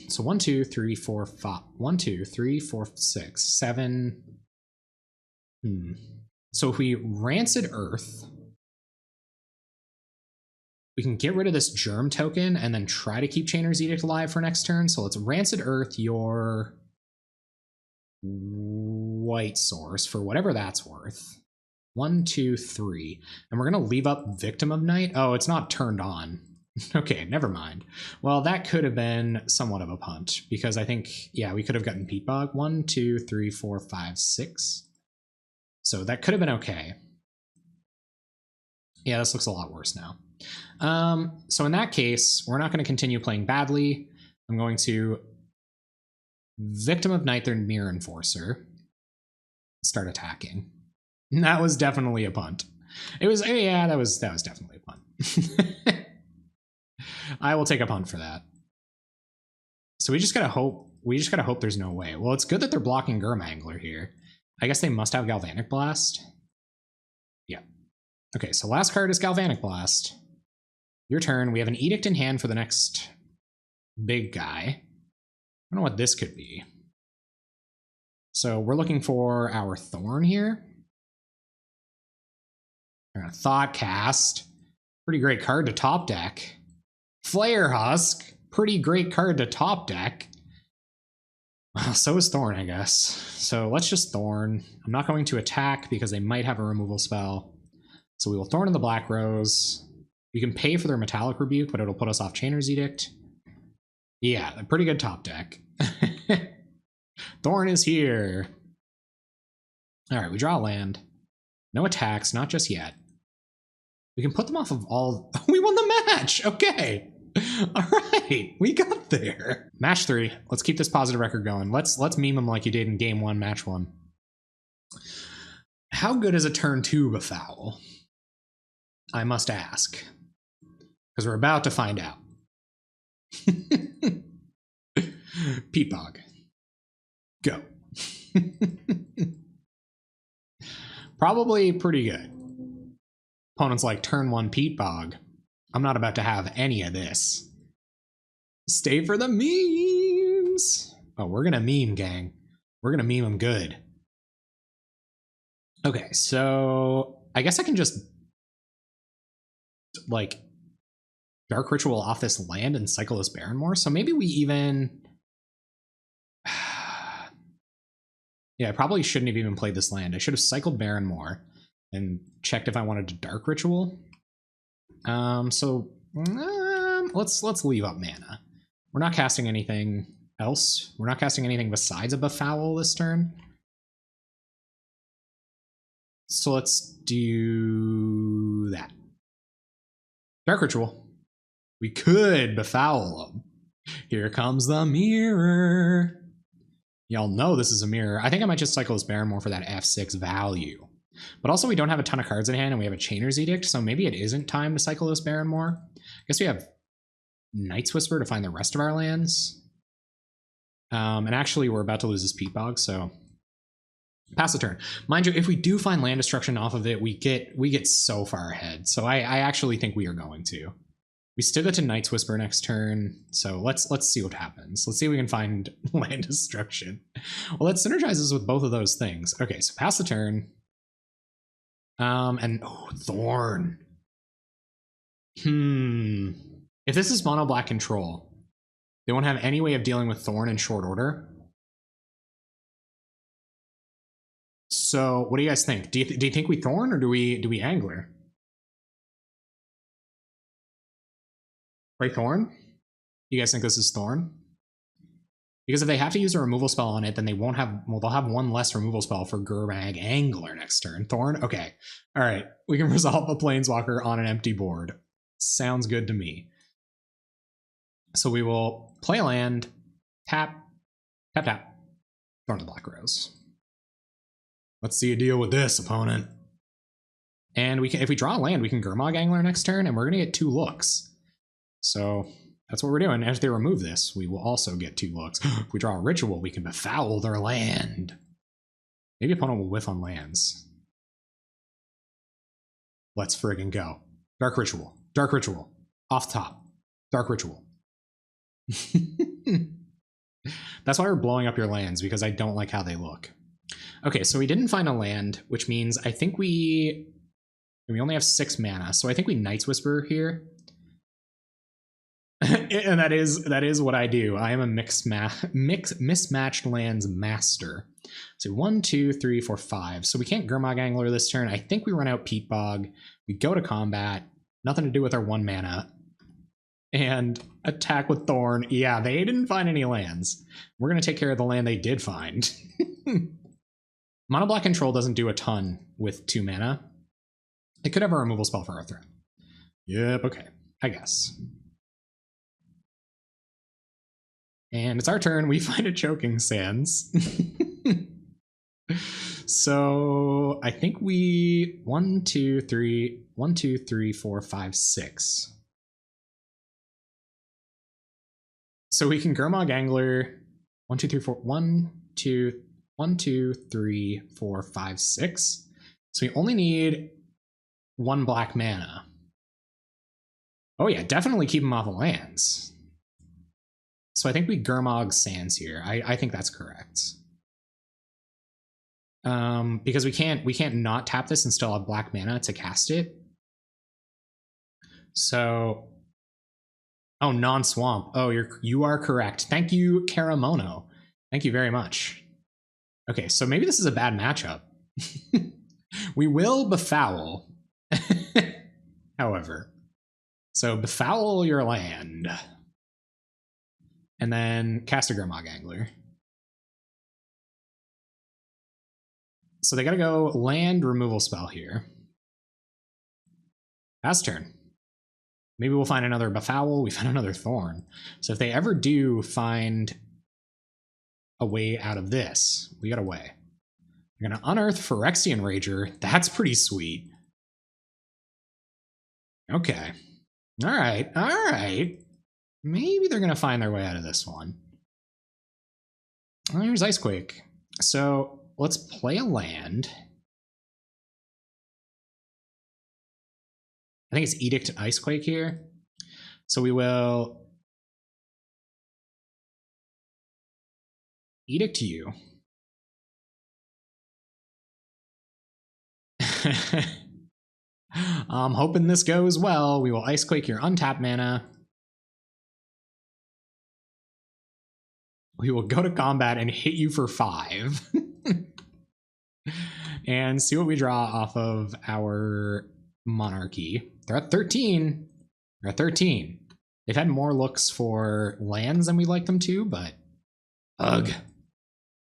So 1, 2, 3, 4, 5. 1, 2, 3, 4, 6, 7. So if we Rancid Earth, we can get rid of this Germ token and then try to keep Chainer's Edict alive for next turn. So let's Rancid Earth your white source for whatever that's worth. 1, 2, 3. And we're going to leave up Victim of Night. Oh, it's not turned on. Okay, never mind. Well, that could have been somewhat of a punt, because I think, yeah, we could have gotten Peat Bog. 1, 2, 3, 4, 5, 6. So that could have been okay. Yeah, this looks a lot worse now. So in that case, we're not going to continue playing badly. I'm going to Victim of Night their Mirror Enforcer. Start attacking. That was definitely a punt. It was, yeah, that was definitely a punt. I will take a punt for that. So we just gotta hope there's no way. Well, it's good that they're blocking Gurmangler here. I guess they must have Galvanic Blast. Yeah. Okay, so last card is Galvanic Blast. Your turn. We have an Edict in hand for the next big guy. I don't know what this could be. So we're looking for our Thorn here. We're gonna Thought Cast. Pretty great card to top deck. Flare Husk. Pretty great card to top deck. Well, so is Thorn, I guess. So let's just Thorn. I'm not going to attack because they might have a removal spell. So we will Thorn in the Black Rose. We can pay for their Metallic Rebuke, but it'll put us off Chainer's Edict. Yeah, a pretty good top deck. Thorn is here. All right, we draw a land. No attacks, not just yet. We can put them off of all... We won the match! Okay! All right, we got there. Match 3. Let's keep this positive record going. Let's meme them like you did in Game 1, Match 1. How good is a turn 2 Befoul? I must ask. Because we're about to find out. Peat Bog. Go. Probably pretty good. Opponent's like, turn 1 Peat Bog. I'm not about to have any of this. Stay for the memes. Oh, we're gonna meme, gang. We're gonna meme them good. Okay, so I guess I can just like Dark Ritual off this land and cycle this Baron more. So maybe we even... Yeah, I probably shouldn't have even played this land. I should have cycled Baron more and checked if I wanted to Dark Ritual. Let's leave up mana. We're not casting anything else. We're not casting anything besides a Befoul this turn. So let's do that. Dark Ritual. We could Befoul them. Here comes the mirror. Y'all know this is a mirror. I think I might just cycle this Baron more for that F6 value. But also we don't have a ton of cards in hand and we have a Chainer's Edict, so maybe it isn't time to cycle this Baron more. I guess we have Night's Whisper to find the rest of our lands. And actually we're about to lose this Peat Bog, so pass the turn. Mind you, if we do find land destruction off of it, we get so far ahead. So I actually think we are going to. We still get to Night's Whisper next turn, so let's see what happens. Let's see if we can find land destruction. Well, that synergizes with both of those things. Okay, so pass the turn. And Thorn. If this is mono black control, they won't have any way of dealing with Thorn in short order. So what do you guys think? Do you think we Thorn or do we Angler? Play Thorn? You guys think this is Thorn? Because if they have to use a removal spell on it, then they won't have, well, they'll have one less removal spell for Gurmag Angler next turn. Thorn? Okay. All right. We can resolve a Planeswalker on an empty board. Sounds good to me. So we will play a land, tap, tap, tap, Thorn the Black Rose. Let's see you deal with this, opponent. And we can, if we draw a land, we can Gurmag Angler next turn, and we're going to get 2 looks. So that's what we're doing. As they remove this, we will also get 2 looks. If we draw a Ritual, we can Befoul their land. Maybe opponent will whiff on lands. Let's friggin' go. Dark Ritual. Dark Ritual. Off top. Dark Ritual. That's why we're blowing up your lands, because I don't like how they look. Okay, so we didn't find a land, which means I think we only have 6 mana, so I think we Night's Whisper here. And that is what I do. I am a mismatched lands master. So 1, 2, 3, 4, 5. So we can't Gurmag Angler this turn. I think we run out Peat Bog. We go to combat. Nothing to do with our 1 mana. And attack with Thorn. Yeah, they didn't find any lands. We're going to take care of the land they did find. Mono Black Control doesn't do a ton with 2 mana. It could have a removal spell for our threat. Yep, okay. I guess. And it's our turn. We find a Choking Sands. So I think we 1, 2, 3, 1, 2, 3, 4, 5, 6. So we can Gurmag Angler 1, 2, 3, 4, 1, 2, 1, 2, 3, 4, 5, 6. So we only need 1 black mana. Oh yeah, definitely keep them off of lands. So I think we Gurmag Sands here. I think that's correct. Because we can't not tap this and still have black mana to cast it. So, oh, non-swamp. Oh, you are correct. Thank you, Karamono. Thank you very much. Okay, so maybe this is a bad matchup. We will Befoul. However, so Befoul your land. And then cast a Gurmag Angler. So they gotta go land removal spell here. Pass turn. Maybe we'll find another Befoul. We found another Thorn. So if they ever do find a way out of this, we got a way. We're gonna unearth Phyrexian Rager. That's pretty sweet. Okay. All right. All right. Maybe they're going to find their way out of this one. Oh, here's Icequake. So let's play a land. I think it's Edict Icequake here. So we will Edict you. I'm hoping this goes well. We will Icequake your untapped mana. We will go to combat and hit you for 5. and see what we draw off of our monarchy. They're at 13. They're at 13. They've had more looks for lands than we'd like them to, but ugh.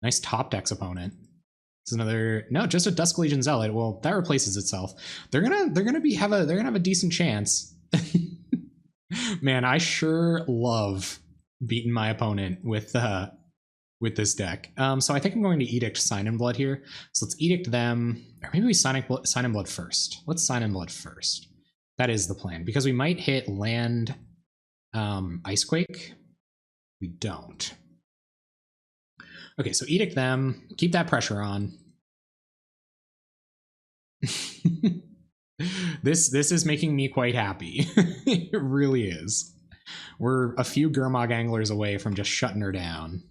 Nice top decks opponent. It's another just a Dusk Legion Zealot. Well, that replaces itself. They're gonna have a decent chance. Man, I sure love beating my opponent with this deck. So I think I'm going to Edict Sign in Blood here. So let's Edict them, or maybe we Sign in Blood first. Let's Sign in Blood first. That is the plan, because we might hit land Icequake. We don't. Okay, so Edict them, keep that pressure on. This is making me quite happy. It really is. We're a few Gurmag Anglers away from just shutting her down.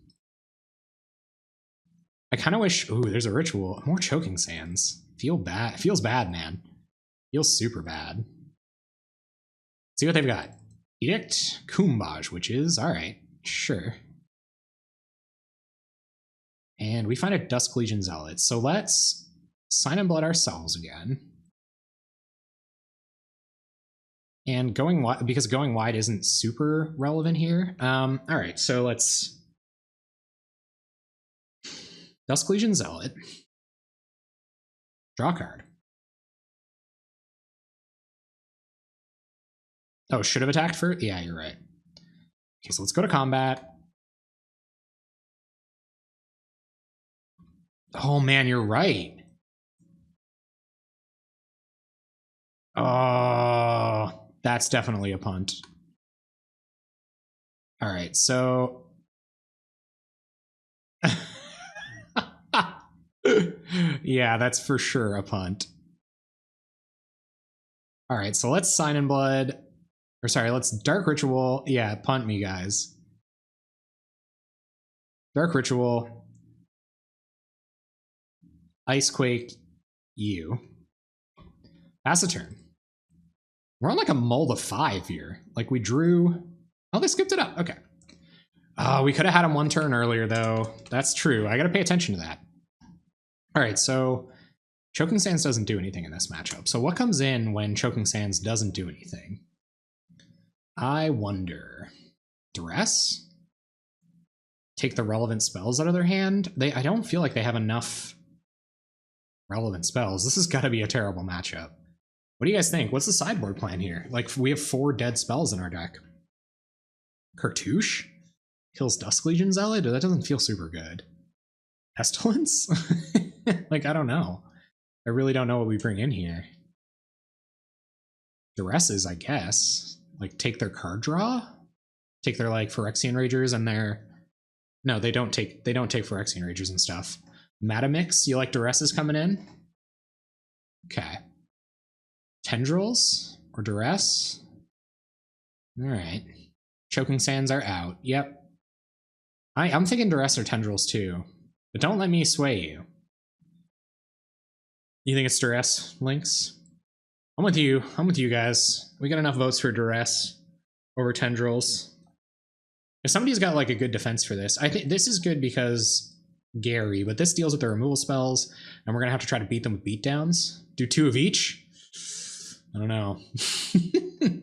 I kind of wish... Ooh, there's a ritual. More Choking Sands. Feels bad, man. Feels super bad. See what they've got. Edict, Kumbaj, which is... Alright, sure. And we find a Dusk Legion Zealot. So let's Sign in Blood ourselves again. And going wide, because going wide isn't super relevant here. All right, so let's Dusk Legion Zealot. Draw a card. Oh, should have attacked first? Yeah, you're right. Okay, so let's go to combat. Oh man, you're right. Oh, that's definitely a punt. All right, so yeah, that's for sure a punt. All right, so let's Sign in Blood. Or sorry, let's Dark Ritual. Yeah, punt me, guys. Dark Ritual. Icequake you. Pass a turn. We're on like a mold of 5 here. Like we drew... Oh, they skipped it up. Okay. We could have had him one turn earlier, though. That's true. I got to pay attention to that. All right, so Choking Sands doesn't do anything in this matchup. So what comes in when Choking Sands doesn't do anything? I wonder. Duress? Take the relevant spells out of their hand? I don't feel like they have enough relevant spells. This has got to be a terrible matchup. What do you guys think? What's the sideboard plan here? Like, we have 4 dead spells in our deck. Cartouche? Kills Dusk Legion Zealot? That doesn't feel super good. Pestilence? Like, I don't know. I really don't know what we bring in here. Duresses, I guess. Like, take their card draw? Take their, like, Phyrexian Ragers and their... No, they don't take Phyrexian Ragers and stuff. Matamix, you like Duresses coming in? Okay. Tendrils or Duress? Alright. Choking Sands are out. Yep. I'm thinking Duress or Tendrils too. But don't let me sway you. You think it's Duress, Lynx? I'm with you. I'm with you guys. We got enough votes for Duress over Tendrils. If somebody's got like a good defense for this, I think this is good because Gary, but this deals with the removal spells, and we're gonna have to try to beat them with beatdowns. Do 2 of each? I don't know.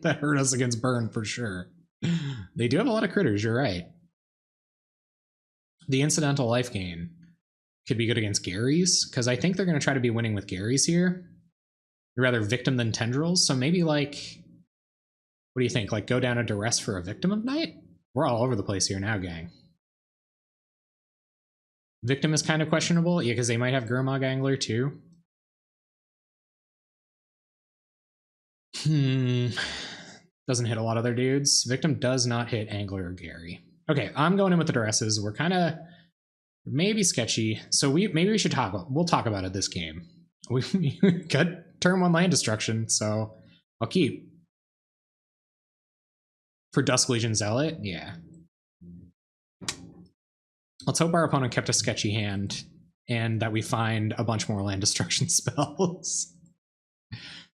That hurt us against Burn for sure. They do have a lot of critters, you're right. The incidental life gain could be good against Gary's, because I think they're going to try to be winning with Gary's here. You're rather victim than tendrils, so maybe like, what do you think? Like go down a Duress for a Victim of Night? We're all over the place here now, gang. Victim is kind of questionable, yeah, because they might have Gurmag Angler too. Doesn't hit a lot of their dudes. Victim does not hit Angler or Gary. Okay, I'm going in with the Duresses. We're kind of maybe sketchy. So maybe we should we'll talk about it this game. We got turn 1 land destruction, so I'll keep. For Dusk Legion Zealot, yeah. Let's hope our opponent kept a sketchy hand and that we find a bunch more land destruction spells.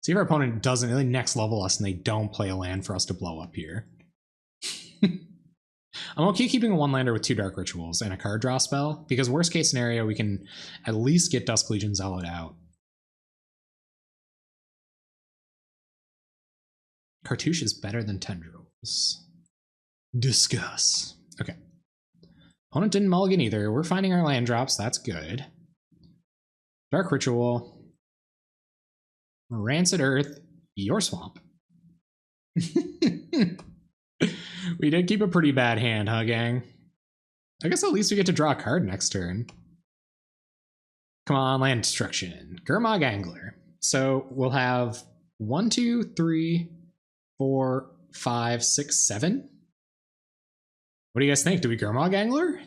See if our opponent doesn't really next level us and they don't play a land for us to blow up here. I'm okay keeping a one-lander with 2 Dark Rituals and a card draw spell, because worst case scenario, we can at least get Dusk Legion Zealot out. Cartouche is better than Tendrils. Discuss. Okay. Opponent didn't mulligan either. We're finding our land drops. That's good. Dark Ritual. Rancid Earth. Your swamp. We did keep a pretty bad hand, huh, gang? I guess at least we get to draw a card next turn. Come on, land destruction. Gurmag Angler. So we'll have 1, 2, 3, 4, 5, 6, 7. What do you guys think? Do we Gurmag Angler?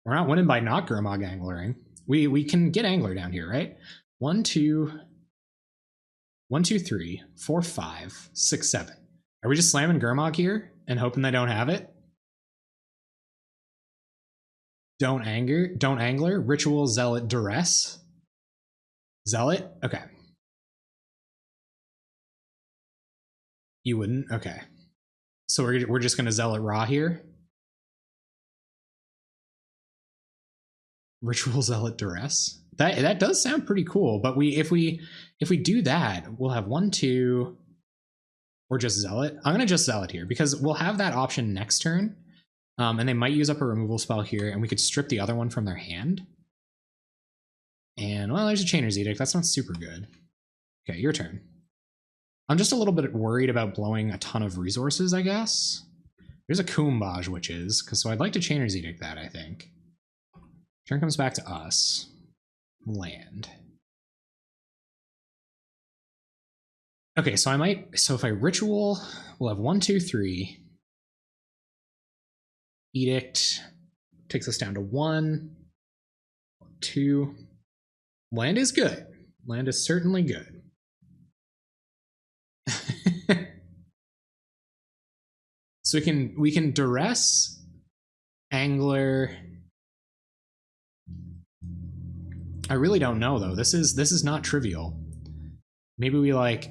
We're not winning by not Gurmag Anglering. We can get Angler down here, right? 1, 2, 3, 4, 5, 6, 7. Are we just slamming Gurmag here and hoping they don't have it? Don't Angler. Ritual, Zealot, Duress. Zealot? Okay. You wouldn't? Okay. So we're just going to Zealot Raw here. Ritual, Zealot, Duress. That does sound pretty cool, but if we do that, we'll have 1, 2, or just Zealot. I'm going to just Zealot here because we'll have that option next turn. And they might use up a removal spell here, and we could strip the other one from their hand. And, well, there's a Chainer's Edict. That's not super good. Okay, your turn. I'm just a little bit worried about blowing a ton of resources, I guess. There's a Kumbaj Witches, so I'd like to Chainer's Edict that, I think. Turn comes back to us. Land. Okay, so if I Ritual, we'll have 1, 2, 3. Edict takes us down to 1, 2. Land is good. Land is certainly good. So we can Duress, Angler. I really don't know though. This is not trivial. Maybe we like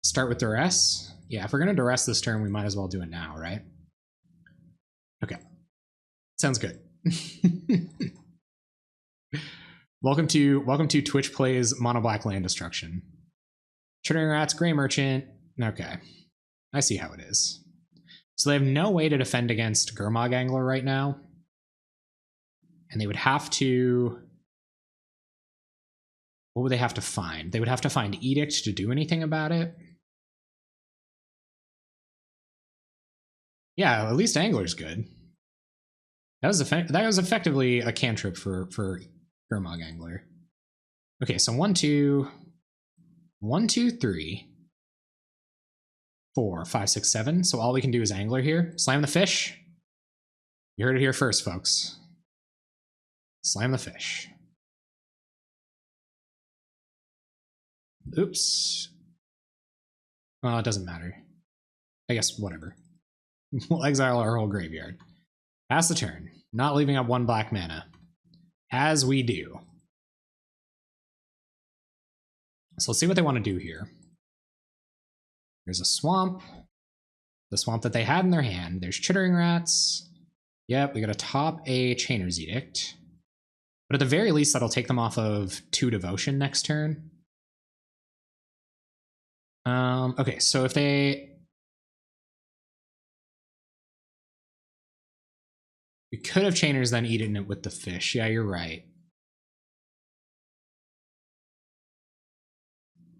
start with Duress. Yeah, if we're gonna Duress this turn, we might as well do it now, right? Okay. Sounds good. Welcome to Twitch Plays Mono Black Land Destruction. Chittering Rats, Gray Merchant. Okay. I see how it is. So they have no way to defend against Gurmag Angler right now. And they would have to... What would they have to find? They would have to find Edict to do anything about it. Yeah, at least Angler's good. That was effectively a cantrip for Gurmag Angler. Okay, so 1, 2, 3, 4, 5, 6, 7. So all we can do is Angler here. Slam the fish. You heard it here first, folks. Slam the fish. Oops. Well, it doesn't matter. I guess whatever. We'll exile our whole graveyard. Pass the turn. Not leaving up 1 black mana. As we do. So let's see what they want to do here. There's a swamp. The swamp that they had in their hand. There's Chittering Rats. Yep, we got to top a Chainer's Edict. But at the very least, that'll take them off of 2 Devotion next turn. Okay, so if they... We could have Chainers then eaten it with the fish. Yeah, you're right.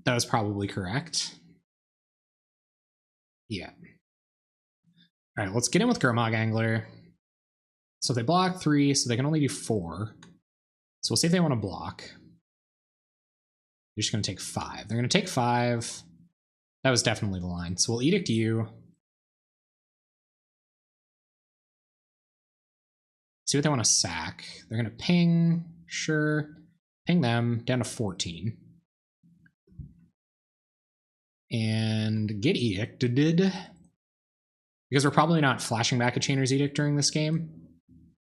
That was probably correct. Yeah. All right, let's get in with Gurmag Angler. So they block 3, so they can only do 4. So we'll see if they want to block. They're just going to take 5. They're going to take 5. That was definitely the line. So we'll Edict you. See what they want to sack. They're going to ping. Sure. Ping them down to 14. And get Edicted. Because we're probably not flashing back a Chainer's Edict during this game.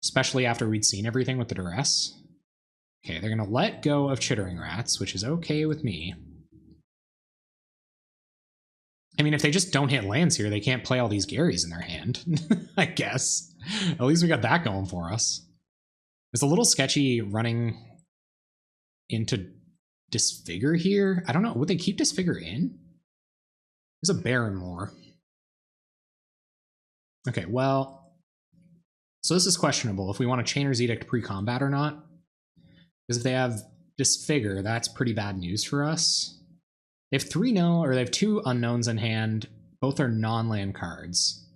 Especially after we'd seen everything with the Duress. Okay, they're going to let go of Chittering Rats, which is okay with me. I mean, if they just don't hit lands here, they can't play all these Garys in their hand, I guess. At least we got that going for us. It's a little sketchy running into Disfigure here. I don't know. Would they keep Disfigure in? There's a Baron more. Okay, well, so this is questionable if we want to Chainer's Edict pre-combat or not. Because if they have Disfigure, that's pretty bad news for us. They have they have 2 unknowns in hand. Both are non-land cards.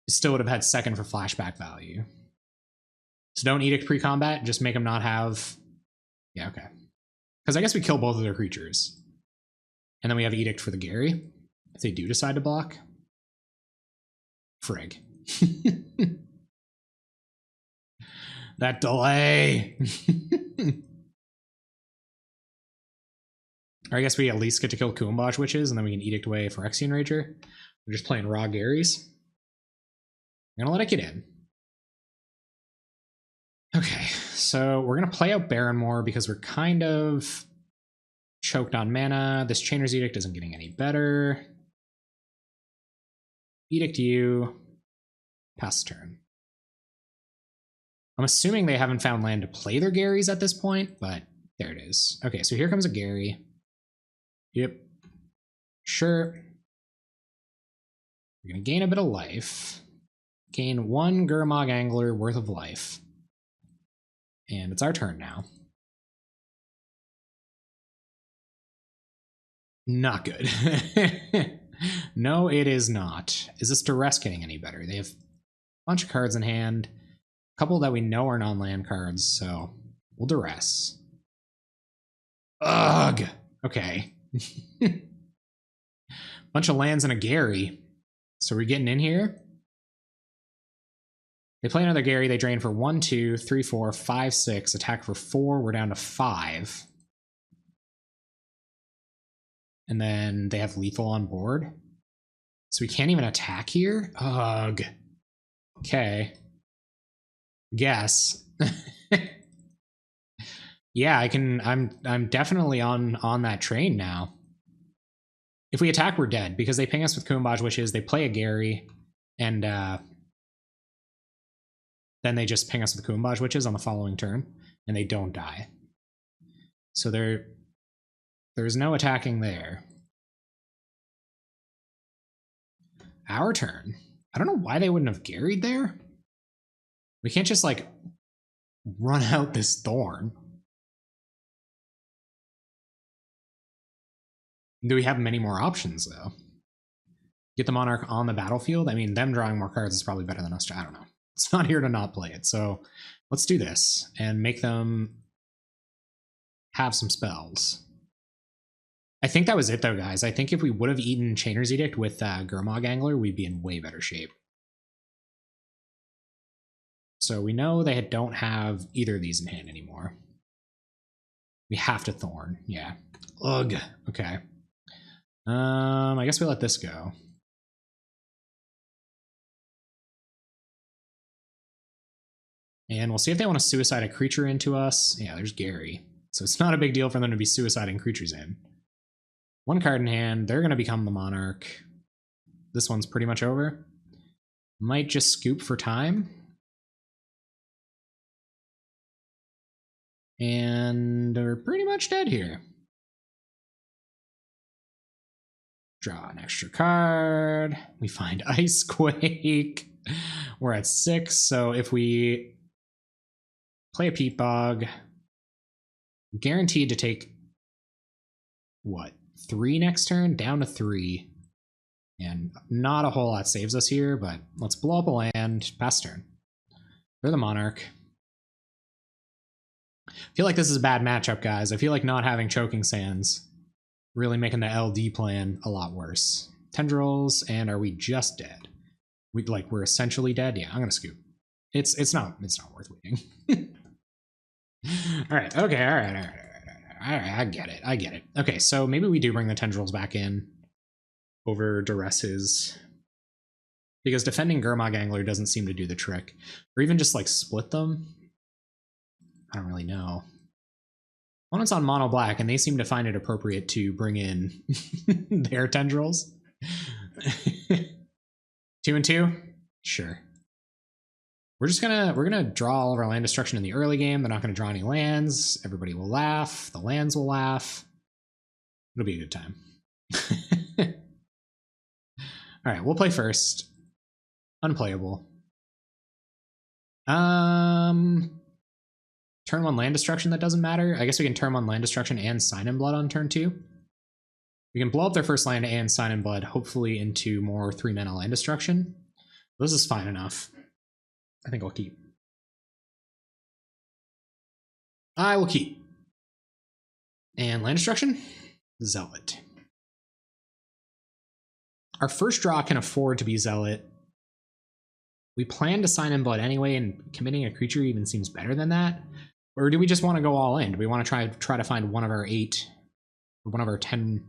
Still would have had second for flashback value. So don't Edict pre-combat, just make them not have... Yeah, okay. Because I guess we kill both of their creatures. And then we have Edict for the Gary, if they do decide to block. Frig. That delay! Or I guess we at least get to kill Kuumbash Witches, and then we can Edict away Phyrexian Rager. We're just playing raw Garys. I'm gonna let it get in. Okay, so we're gonna play out Baron more because we're kind of choked on mana. This Chainer's Edict isn't getting any better. Edict you. Pass turn. I'm assuming they haven't found land to play their Garys at this point, but there it is. Okay, so here comes a Gary. Yep. Sure. We're gonna gain a bit of life. Gain 1 Gurmag Angler worth of life. And it's our turn now. Not good. No, it is not. Is this duress getting any better? They have a bunch of cards in hand. A couple that we know are non-land cards, so we'll duress. Ugh! Okay. Bunch of lands and a Gary. So we're getting in here. They play another Gary. They drain for 1, 2, 3, 4, 5, 6. Attack for 4. We're down to 5. And then they have lethal on board. So we can't even attack here? Ugh. Okay. Guess. Yeah, I can. I'm definitely on that train now. If we attack, we're dead because they ping us with Kuumbash Witches. They play a Gary, and then they just ping us with Kuumbash Witches on the following turn, and they don't die. So there's no attacking there. Our turn. I don't know why they wouldn't have Garried there. We can't just like run out this Thorn. Do we have many more options, though? Get the Monarch on the battlefield? I mean, them drawing more cards is probably better than us. I don't know. It's not here to not play it. So let's do this and make them have some spells. I think that was it, though, guys. I think if we would have eaten Chainer's Edict with Gurmag Angler, we'd be in way better shape. So we know they don't have either of these in hand anymore. We have to Thorn. Yeah. Ugh. Okay. I guess we let this go. And we'll see if they want to suicide a creature into us. Yeah, there's Gary. So it's not a big deal for them to be suiciding creatures in. 1 card in hand. They're going to become the Monarch. This one's pretty much over. Might just scoop for time. And we're pretty much dead here. Draw an extra card. We find Ice Quake. We're at 6. So if we play a Peat Bog, guaranteed to take, what, 3 next turn? Down to 3. And not a whole lot saves us here, but let's blow up a land. Pass turn. They're the Monarch. I feel like this is a bad matchup, guys. I feel like not having Choking Sands really making the LD plan a lot worse. Tendrils, and are we just dead? We're essentially dead? Yeah, I'm gonna scoop. It's not worth waiting. Alright, okay, alright. I get it. Okay, so maybe we do bring the Tendrils back in over Duresses. Because defending Gurmag Angler doesn't seem to do the trick. Or even just like split them. I don't really know. Opponent's on mono black, and they seem to find it appropriate to bring in their tendrils. 2 and 2? Sure. We're gonna draw all of our land destruction in the early game. They're not gonna draw any lands. Everybody will laugh. The lands will laugh. It'll be a good time. All right, we'll play first. Unplayable. Turn 1 land destruction, that doesn't matter. I guess we can turn 1 land destruction and Sign in Blood on turn 2. We can blow up their first land and Sign in Blood, hopefully into more 3-mana land destruction. This is fine enough. I think I'll keep. I will keep. And land destruction? Zealot. Our first draw can afford to be Zealot. We plan to Sign in Blood anyway, and committing a creature even seems better than that. Or do we just want to go all in? Do we want to try to find one of our 8 or one of our 10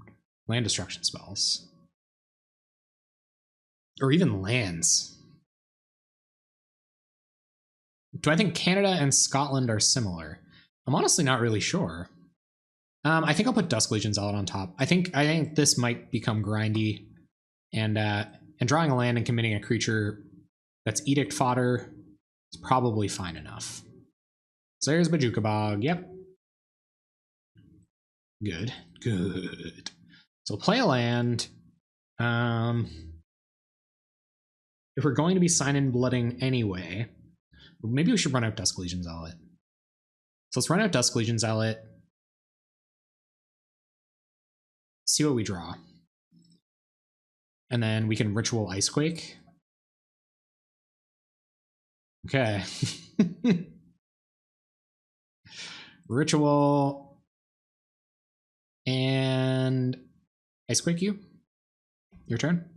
land destruction spells? Or even lands? Do I think Canada and Scotland are similar? I'm honestly not really sure. I think I'll put Dusk Legion Zealot on top. I think this might become grindy, and drawing a land and committing a creature that's Edict fodder is probably fine enough. So there's Bojuka Bog. Yep. Good. Good. So play a land. If we're going to be sign-in blooding anyway, maybe we should run out Dusk Legion Zealot. So let's run out Dusk Legion Zealot. See what we draw. And then we can Ritual Icequake. Okay. Ritual and Icequake you. Your turn.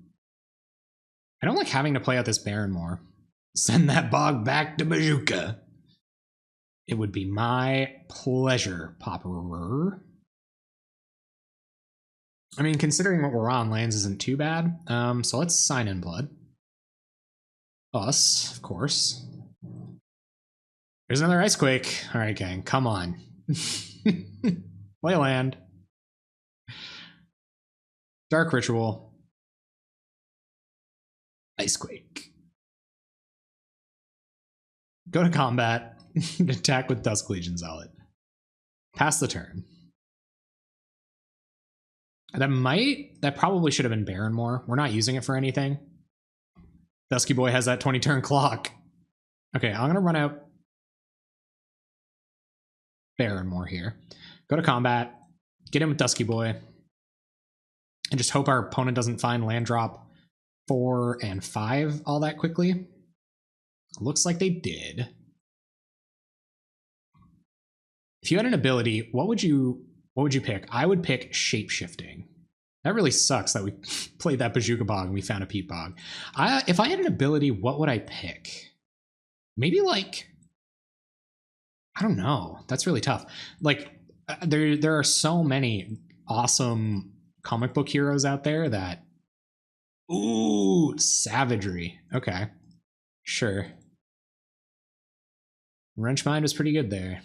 I don't like having to play out this Baron more. Send that bog back to Bojuka. It would be my pleasure, Pauper. I mean, considering what we're on, lands isn't too bad. So let's Sign in Blood. Us, of course. There's another Icequake. All right, gang, come on. Play land. Dark Ritual. Icequake. Go to combat. Attack with Dusk Legion Zealot. Pass the turn. That probably should have been Baron more. We're not using it for anything. Dusky Boy has that 20-turn clock. Okay, I'm gonna run out Baron more here. Go to combat, get in with Dusky Boy, and just hope our opponent doesn't find land drop 4 and 5 all that quickly. Looks like they did. If you had an ability, what would you pick? I would pick Shapeshifting. That really sucks that we played that Bojuka Bog and we found a Peat Bog. If I had an ability, what would I pick? Maybe like, I don't know. That's really tough. Like there are so many awesome comic book heroes out there that, ooh, Savagery. Okay, sure. Wrenchmind was pretty good there.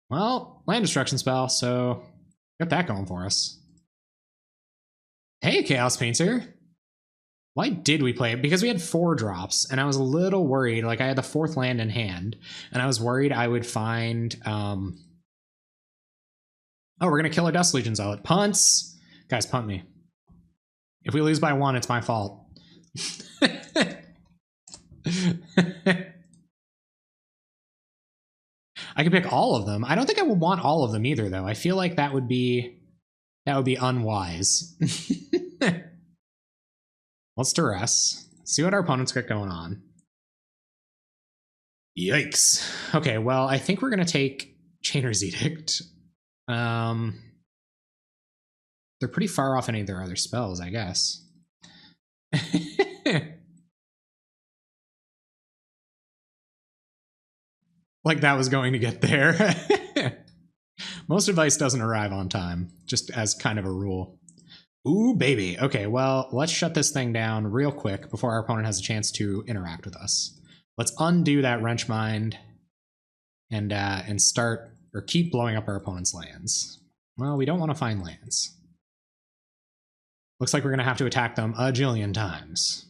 Well, land destruction spell, so got that going for us. Hey, Chaos Painter. Why did we play it? Because we had 4 drops, and I was a little worried. Like, I had the 4th land in hand, and I was worried I would find... Oh, we're going to kill our Dust Legion Zealot. Punts! Guys, punt me. If we lose by 1, it's my fault. I could pick all of them. I don't think I would want all of them either, though. I feel like that would be unwise. Let's duress. See what our opponents got going on. Yikes. Okay, well, I think we're going to take Chainer's Edict. They're pretty far off any of their other spells, I guess. Like that was going to get there. Most advice doesn't arrive on time, just as kind of a rule. Ooh, baby. Okay, well, let's shut this thing down real quick before our opponent has a chance to interact with us. Let's undo that Wrenchmind and start Or keep blowing up our opponent's lands. Well, we don't want to find lands. Looks like we're going to have to attack them a jillion times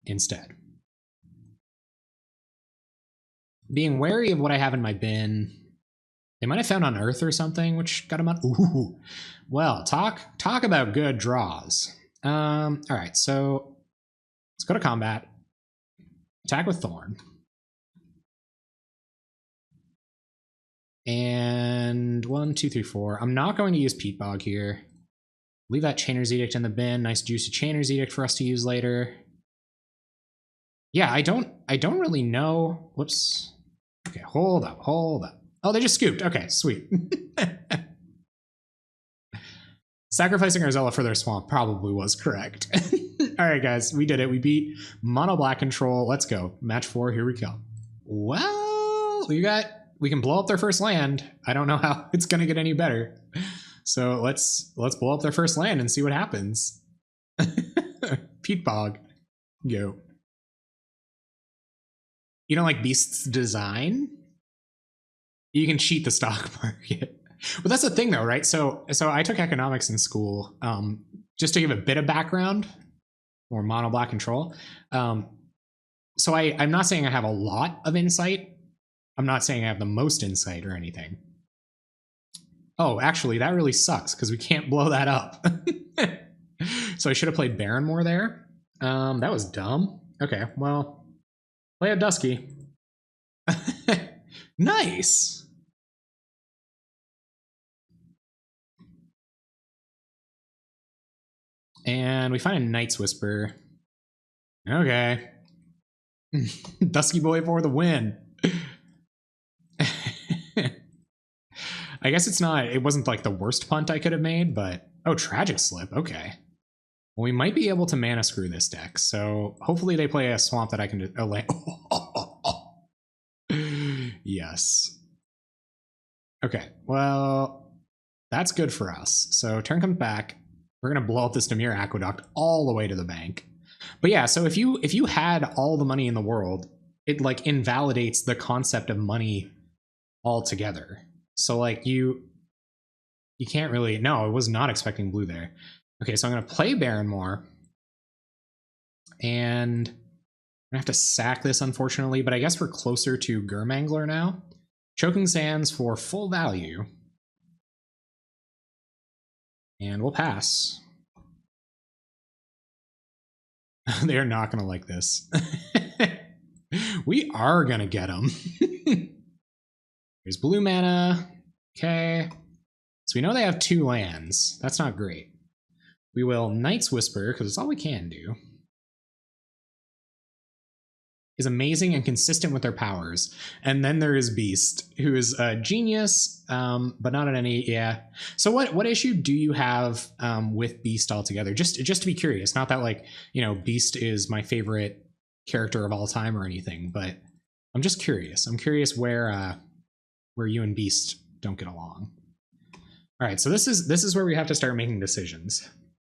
instead. Being wary of what I have in my bin. They might have found Unearth or something, which got them on. Ooh. Well, talk about good draws. All right, so let's go to combat. Attack with Thorn. And 1, 2, 3, 4. I'm not going to use Peat Bog here. Leave that Chainer's Edict in the bin. Nice juicy Chainer's Edict for us to use later. Yeah, I don't really know. Whoops. Okay, hold up. Oh, they just scooped. Okay, sweet. Sacrificing our Zella for their swamp probably was correct. All right, guys, we did it. We beat Mono Black Control. Let's go. Match 4, here we go. Well, we can blow up their first land. I don't know how it's gonna get any better. So let's blow up their first land and see what happens. Peat Bog. Go. You don't like Beast's design? You can cheat the stock market. But that's the thing though, right? So I took economics in school. Just to give a bit of background, or Mono Black Control. So I'm not saying I have a lot of insight. I'm not saying I have the most insight or anything. Oh, actually, that really sucks because we can't blow that up. So I should have played Baron more there. That was dumb. Okay, well, play a Dusky. Nice. And we find a Night's Whisper. Okay. Dusky Boy for the win. I guess it wasn't like the worst punt I could have made, but oh, Tragic Slip. Okay. Well, we might be able to mana screw this deck. So hopefully they play a swamp that I can Yes. Okay. Well, that's good for us. So turn comes back. We're going to blow up this Dimir Aqueduct all the way to the bank. But yeah, so if you had all the money in the world, it like invalidates the concept of money altogether. So like you can't really, no, I was not expecting blue there. Okay, so I'm going to play Baron more. And I'm going to have to sack this, unfortunately, but I guess we're closer to Gurmangler now. Choking Sands for full value. And we'll pass. They are not going to like this. We are going to get them. Here's blue mana. Okay. So we know they have 2 lands. That's not great. We will Night's Whisper, because it's all we can do. Is amazing and consistent with their powers. And then there is Beast, who is a genius, but not in any, yeah. So what issue do you have with Beast altogether? Just to be curious, not that like, you know, Beast is my favorite character of all time or anything, but I'm just curious. I'm curious where you and Beast don't get along. All right, so this is where we have to start making decisions.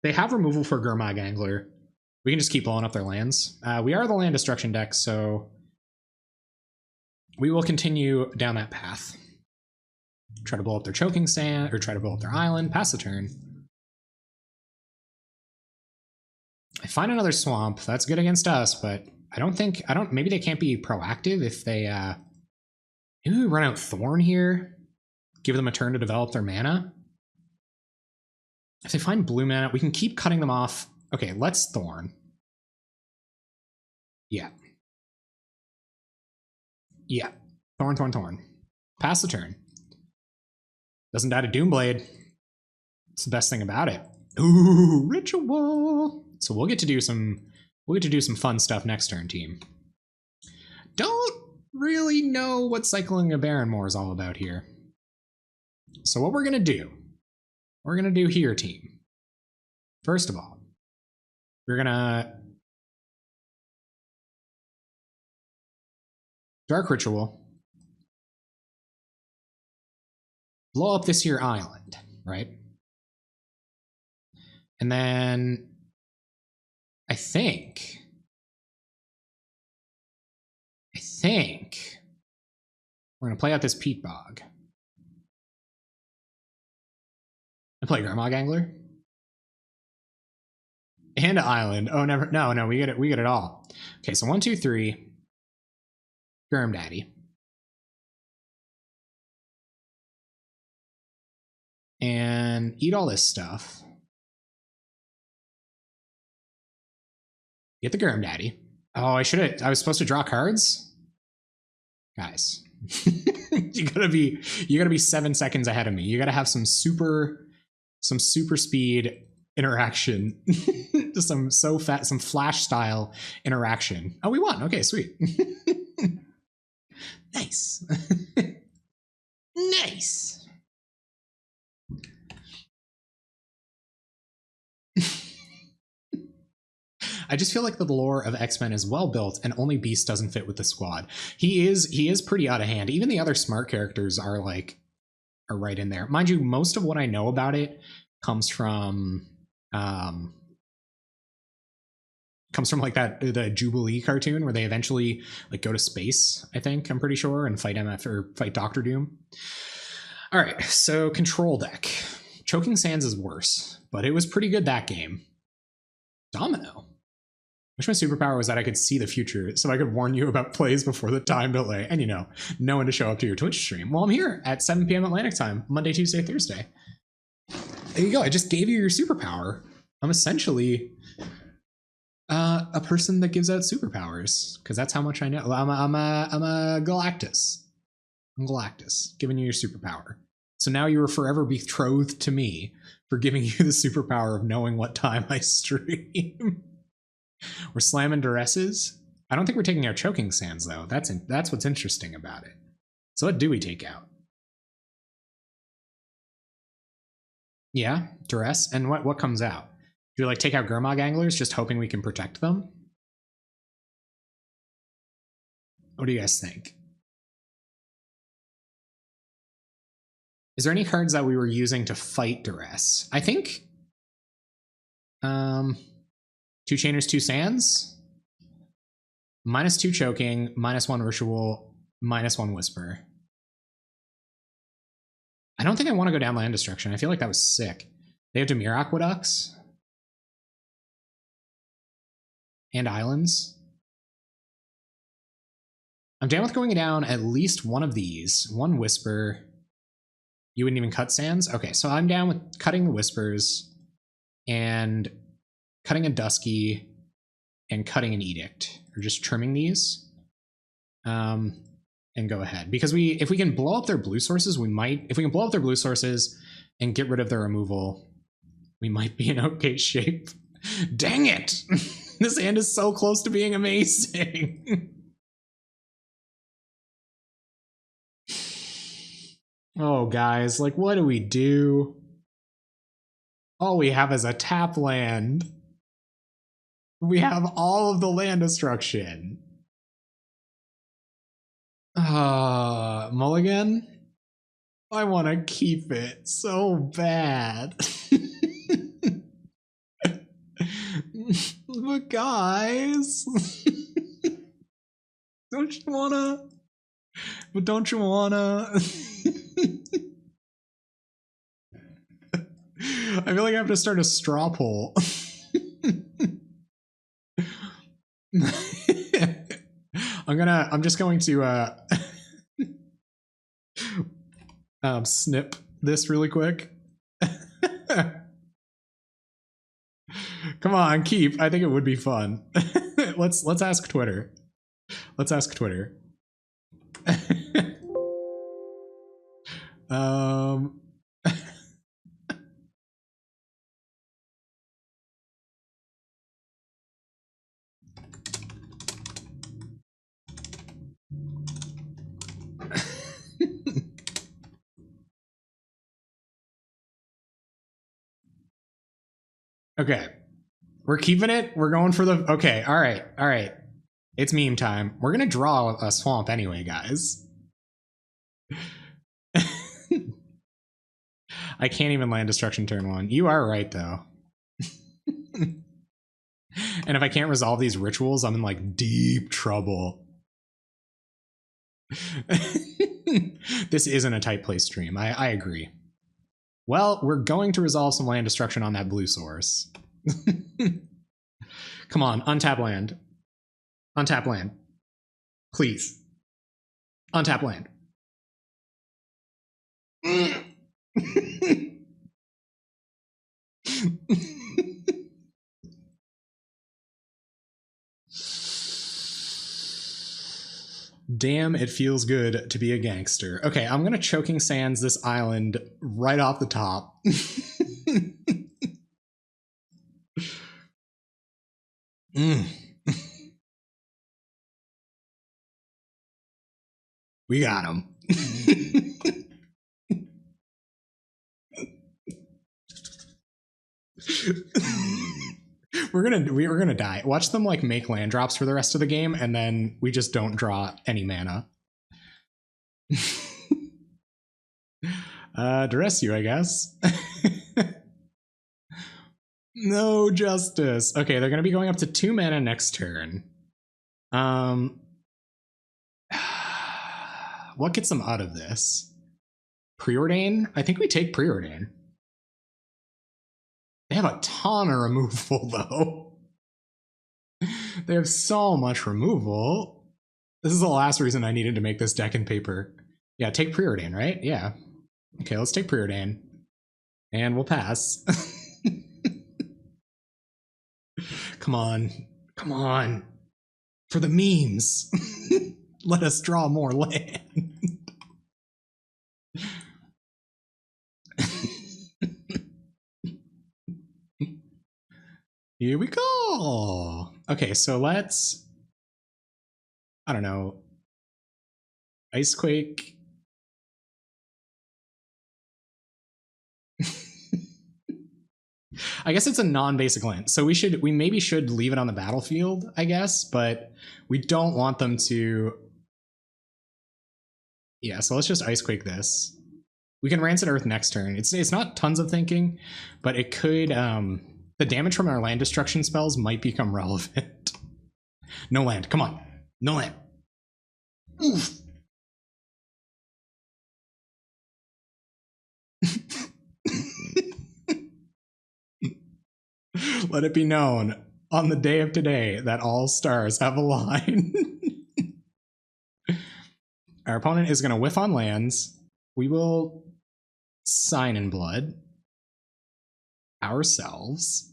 They have removal for Gurmag Angler. We can just keep blowing up their lands. We are the land destruction deck, so we will continue down that path. Try to blow up their Choking Sand, or try to blow up their island, pass the turn. I find another swamp. That's good against us, but maybe they can't be proactive if they, maybe we run out Thorn here, give them a turn to develop their mana. If they find blue mana, we can keep cutting them off. Okay, let's Thorn. Yeah. Yeah. Thorn. Pass the turn. Doesn't die to Doomblade. It's the best thing about it. Ooh, Ritual. So we'll get to do some fun stuff next turn, team. Don't really know what cycling a Baronmore is all about here. So what we're gonna do here, team. First of all, we're gonna Dark Ritual, blow up this here island, right? And then I think we're gonna play out this Peat Bog. I play Grandma Gangler. And Island. Oh, never. No, we get it. We get it all. Okay, so 1, 2, 3. Germ Daddy. And eat all this stuff. Get the Germ Daddy. Oh, I was supposed to draw cards? Guys. you gotta be 7 seconds ahead of me. You gotta have some super speed interaction. some flash style interaction. Oh, we won. Okay, sweet. Nice. Nice. I just feel like the lore of X-Men is well built and only Beast doesn't fit with the squad. He is pretty out of hand. Even the other smart characters are right in there. Mind you, most of what I know about it comes from like the Jubilee cartoon where they eventually like go to space, I think, I'm pretty sure, and fight Doctor Doom. All right, so control deck. Choking Sands is worse, but it was pretty good that game. Domino. Wish my superpower was that I could see the future so I could warn you about plays before the time delay and, know when to show up to your Twitch stream. Well, I'm here at 7 p.m. Atlantic time, Monday, Tuesday, Thursday. There you go. I just gave you your superpower. I'm essentially a person that gives out superpowers because that's how much I know. I'm a Galactus. I'm Galactus, giving you your superpower. So now you are forever betrothed to me for giving you the superpower of knowing what time I stream. We're slamming duresses. I don't think we're taking our Choking Sands though. That's what's interesting about it. So what do we take out? Yeah, duress. And what comes out? Do we like take out Gurmag Anglers just hoping we can protect them? What do you guys think? Is there any cards that we were using to fight duress? I think 2 Chainers, 2 Sands, -2 Choking, -1 Ritual, -1 Whisper. I don't think I want to go down Land Destruction. I feel like that was sick. They have Dimir Aqueducts and Islands. I'm down with going down at least one of these. 1 Whisper. You wouldn't even cut Sands? Okay, so I'm down with cutting the Whispers and cutting a Dusky and cutting an Edict, or just trimming these, and go ahead. Because if we can blow up their blue sources, if we can blow up their blue sources and get rid of their removal, we might be in okay shape. Dang it! This hand is so close to being amazing. Oh, guys, like, what do we do? All we have is a tap land. We have all of the land destruction. Mulligan? I want to keep it so bad. But guys, don't you wanna? But don't you wanna? I feel like I have to start a straw poll. I'm just going to snip this really quick. Come on, keep. I think it would be fun. Let's ask Twitter. Let's ask Twitter. Okay. We're keeping it. We're going for the... Okay, all right. All right. It's meme time. We're going to draw a swamp anyway, guys. I can't even land destruction turn 1. You are right, though. And if I can't resolve these rituals, I'm in, like, deep trouble. This isn't a tight play stream. I agree. Well, we're going to resolve some land destruction on that blue source. Come on, untap land. Untap land. Please. Untap land. Damn, it feels good to be a gangster. Okay, I'm gonna Choking Sands this island right off the top. We got him. We're gonna die. Watch them like make land drops for the rest of the game, and then we just don't draw any mana. Duress you, I guess. No justice. Okay, they're gonna be going up to 2 mana next turn. What gets them out of this? Preordain? I think we take Preordain. They have a ton of removal, though. They have so much removal. This is the last reason I needed to make this deck in paper. Yeah, take Preordain, right? Yeah. Okay, let's take Preordain. And we'll pass. Come on. Come on. For the memes. Let us draw more land. Here we go. Okay, so let's, I don't know, Icequake. I guess it's a non-basic land, so we maybe should leave it on the battlefield, I guess, but we don't want them to. Yeah, so let's just Icequake this. We can Rancid Earth next turn. It's not tons of thinking, but it could. The damage from our land destruction spells might become relevant. No land, come on, no land. Oof. Let it be known on the day of today that all stars have aligned. Our opponent is going to whiff on lands. We will sign in blood ourselves.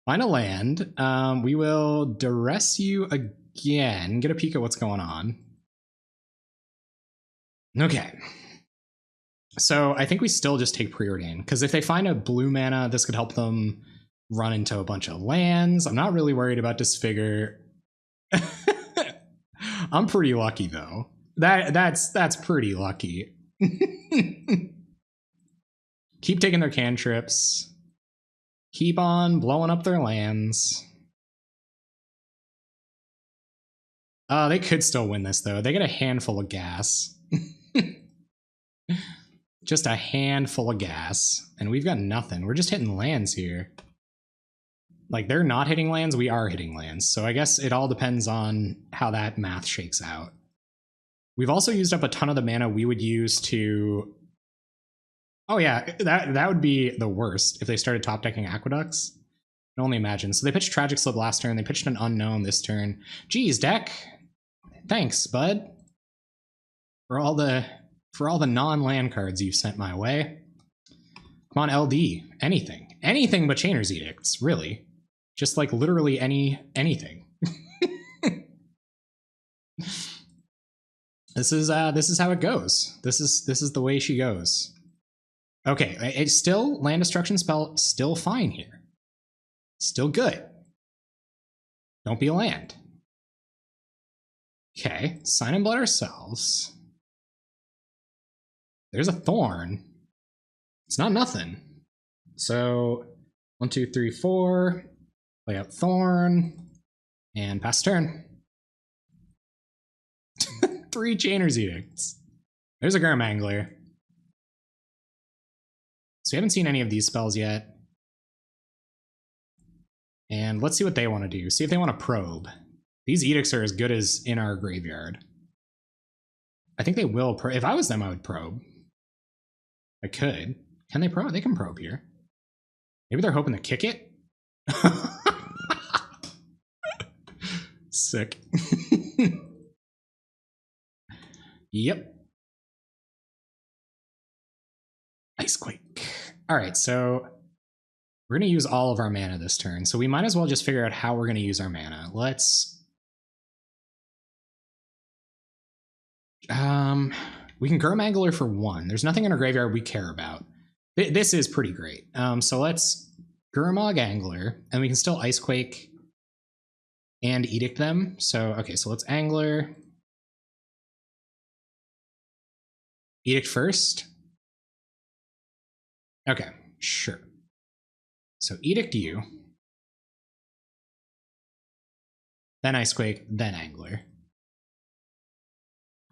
Find a land. We will duress you again. Get a peek at what's going on. Okay. So I think we still just take Preordain, because if they find a blue mana, this could help them run into a bunch of lands. I'm not really worried about Disfigure. I'm pretty lucky though. That's pretty lucky. Keep taking their cantrips. Keep on blowing up their lands. They could still win this though. They get a handful of gas. Just a handful of gas, and we've got nothing. We're just hitting lands here. Like, they're not hitting lands, we are hitting lands. So I guess it all depends on how that math shakes out. We've also used up a ton of the mana we would use to... Oh yeah, that would be the worst if they started top decking Aqueducts. I can only imagine. So they pitched Tragic Slip last turn, they pitched an Unknown this turn. Geez, deck. Thanks, bud. For all the non-land cards you've sent my way. Come on, LD. Anything. Anything but Chainer's Edicts, really. Just like literally anything. This is how it goes. This is the way she goes. Okay, it's still land destruction spell, still fine here. Still good. Don't be a land. Okay, sign in blood ourselves. There's a Thorn. It's not nothing. So 1, 2, 3, 4. Play out Thorn and pass turn. 3 Chainer's Edicts. There's a Garmangler. So we haven't seen any of these spells yet. And let's see what they want to do. See if they want to probe. These edicts are as good as in our graveyard. I think they will probe. If I was them, I would probe. I could. Can they probe? They can probe here. Maybe they're hoping to kick it? Sick. Yep. Icequake. All right, so we're going to use all of our mana this turn, so we might as well just figure out how we're going to use our mana. Let's... we can Gurmangler for 1. There's nothing in our graveyard we care about. This is pretty great. So let's Gurmag Angler, and we can still Icequake and Edict them. So, okay, so let's Angler. Edict first. Okay, sure. So Edict you. Then Icequake, then Angler.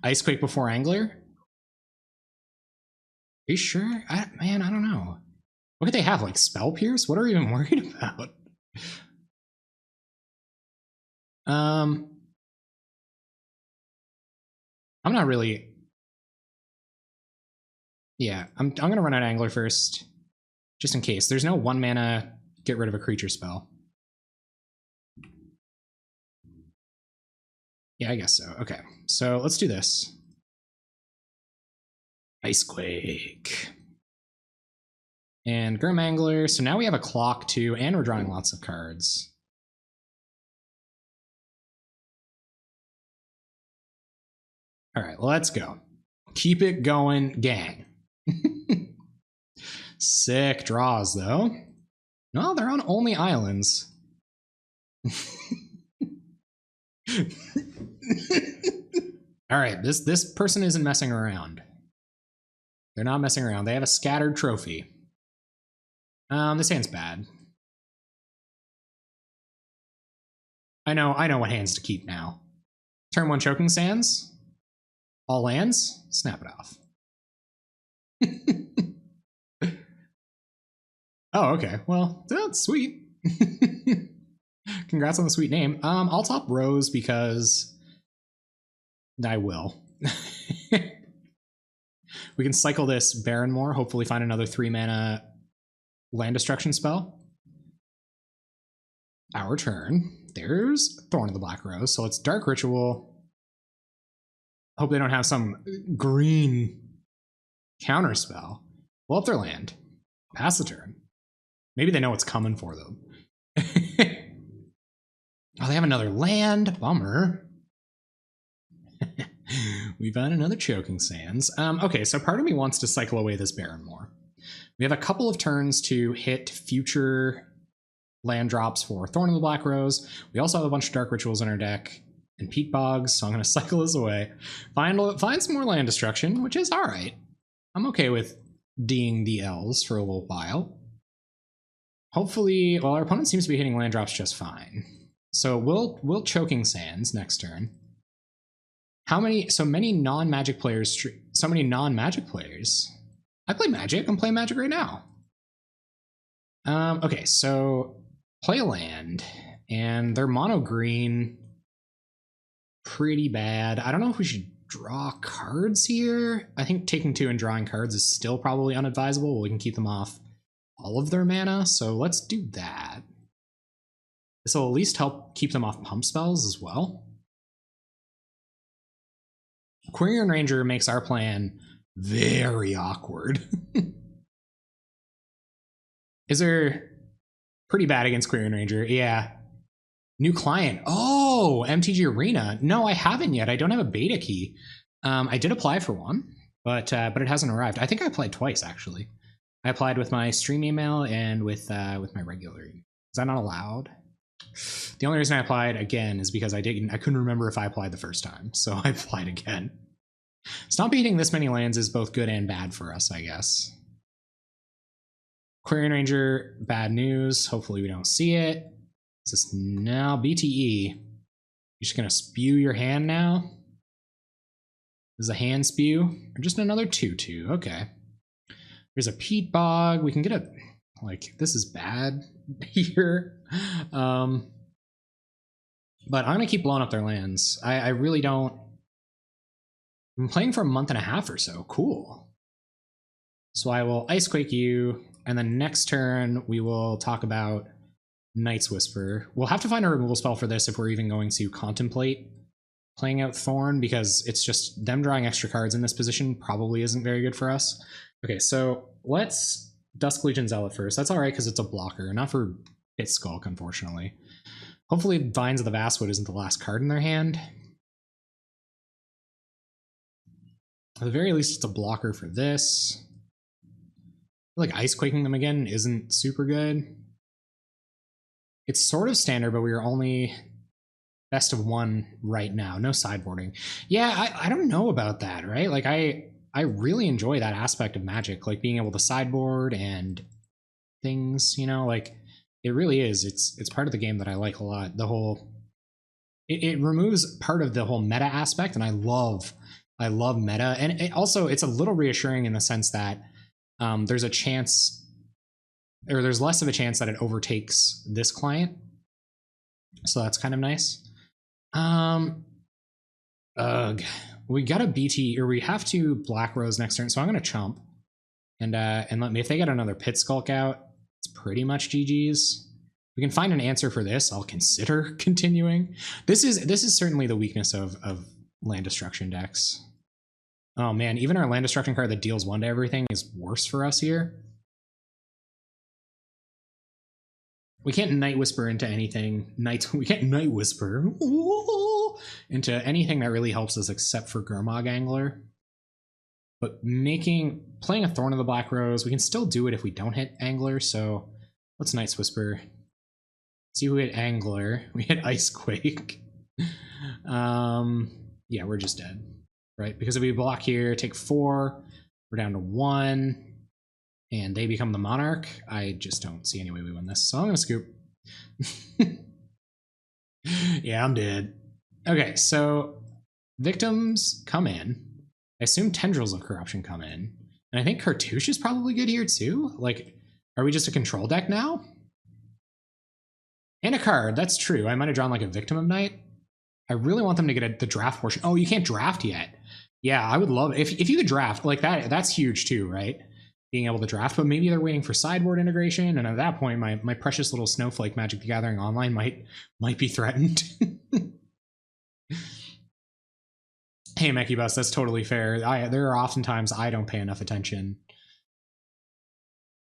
Icequake before Angler? Are you sure? Man, I don't know. What could they have? Like Spell Pierce? What are we even worried about? I'm not really... Yeah, I'm gonna run out Angler first, just in case. There's no 1 mana get rid of a creature spell. Yeah, I guess so. Okay, so let's do this. Icequake. And Gurmangler. So now we have a clock too, and we're drawing lots of cards. All right, let's go. Keep it going, gang. Sick draws, though. No, they're on only islands. All right, this person isn't messing around. They're not messing around. They have a scattered trophy. This hand's bad. I know what hands to keep now. Turn 1 Choking Sands. All lands. Snap it off. Oh, okay. Well, that's sweet. Congrats on the sweet name. I'll top Rose because I will. We can cycle this Barrenmore, hopefully find another 3 mana land destruction spell. Our turn. There's Thorn of the Black Rose, so let's Dark Ritual. Hope they don't have some green counter spell. Blow up their land. Pass the turn. Maybe they know what's coming for them. Oh, they have another land. Bummer. We've had another Choking Sands. Okay, so part of me wants to cycle away this Barrenmore. We have a couple of turns to hit future land drops for Thorn of the Black Rose. We also have a bunch of Dark Rituals in our deck and Peat Bogs, so I'm going to cycle this away. Find some more land destruction, which is all right. I'm okay with D'ing the L's for a little while. Hopefully, well, our opponent seems to be hitting land drops just fine. So we'll Choking Sands next turn. How many? So many non-Magic players. So many non-Magic players. I play Magic. I'm playing Magic right now. Okay, so play a land, and they're mono green. Pretty bad. I don't know if we should draw cards here. I think taking 2 and drawing cards is still probably unadvisable. We can keep them off all of their mana, so let's do that. This will at least help keep them off pump spells as well. Quirion Ranger makes our plan very awkward. Is there pretty bad against Quirion Ranger? Yeah. New client. Oh, MTG Arena. No, I haven't yet. I don't have a beta key. I did apply for one, but it hasn't arrived. I think I applied twice actually. I applied with my stream email and with my regular email. Is that not allowed? The only reason I applied again is because I couldn't remember if I applied the first time, so I applied again. Stompy hitting this many lands is both good and bad for us, I guess. Quirion Ranger, bad news. Hopefully we don't see it. Is this now BTE? You're just gonna spew your hand now? This is a hand spew? Or just another 2/2, okay. There's a Peat Bog. We can get a, like, this is bad here. But I'm gonna keep blowing up their lands. I really don't. I've been playing for a month and a half or so. Cool. So I will Ice Quake you, and then next turn we will talk about Night's Whisper. We'll have to find a removal spell for this if we're even going to contemplate playing out Thorn, because it's just them drawing extra cards in this position probably isn't very good for us. Okay, so let's Dusk Legion Zealot first. That's all right because it's a blocker, not for Pit Skulk, unfortunately. Hopefully Vines of the Vastwood isn't the last card in their hand. At the very least, it's a blocker for this. I feel like Ice Quaking them again isn't super good. It's sort of standard, but we are only best of one right now. No sideboarding. Yeah, I don't know about that, right? Like I really enjoy that aspect of Magic, like being able to sideboard and things, you know, like it really is. It's part of the game that I like a lot. The whole it removes part of the whole meta aspect, and I love meta. And it's a little reassuring in the sense that there's a chance, or there's less of a chance that it overtakes this client. So that's kind of nice. We got a BT, or we have to Black Rose next turn, so I'm gonna chump. And let me, if they get another Pit Skulk out, it's pretty much GG's. We can find an answer for this. I'll consider continuing. This is certainly the weakness of land destruction decks. Oh man, even our land destruction card that deals 1 to everything is worse for us here. We can't Night Whisper into anything. We can't Night Whisper into anything that really helps us except for Gurmag Angler. But playing a Thorn of the Black Rose, we can still do it if we don't hit Angler, so let's Night's Whisper. See who hit Angler. We hit Ice Quake. Yeah, we're just dead, right? Because if we block here, take 4, we're down to 1. And they become the Monarch. I just don't see any way we win this, so I'm gonna scoop. Yeah, I'm dead. Okay, so victims come in. I assume Tendrils of Corruption come in. And I think Cartouche is probably good here too. Like, are we just a control deck now? And a card, that's true. I might have drawn like a Victim of Night. I really want them to get the draft portion. Oh, you can't draft yet. Yeah, I would love it. If you could draft, like that's huge too, right? Being able to draft, but maybe they're waiting for sideboard integration, and at that point, my precious little snowflake Magic the Gathering Online might be threatened. Hey, Mechibus, that's totally fair. There are oftentimes I don't pay enough attention.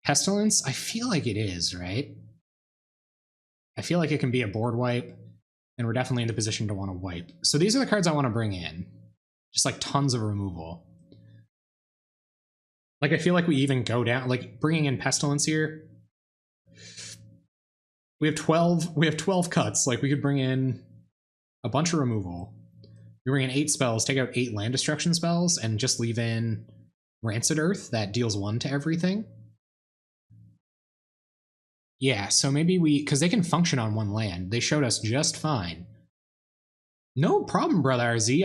Pestilence, I feel like it is, right? I feel like it can be a board wipe, and we're definitely in the position to want to wipe. So these are the cards I want to bring in. Just like tons of removal. Like, I feel like we even go down, like bringing in Pestilence here. We have 12 cuts. Like, we could bring in a bunch of removal. We bring in 8 spells, take out 8 land destruction spells, and just leave in Rancid Earth that deals 1 to everything. Yeah, so maybe because they can function on 1 land. They showed us just fine. No problem, Brother RZ.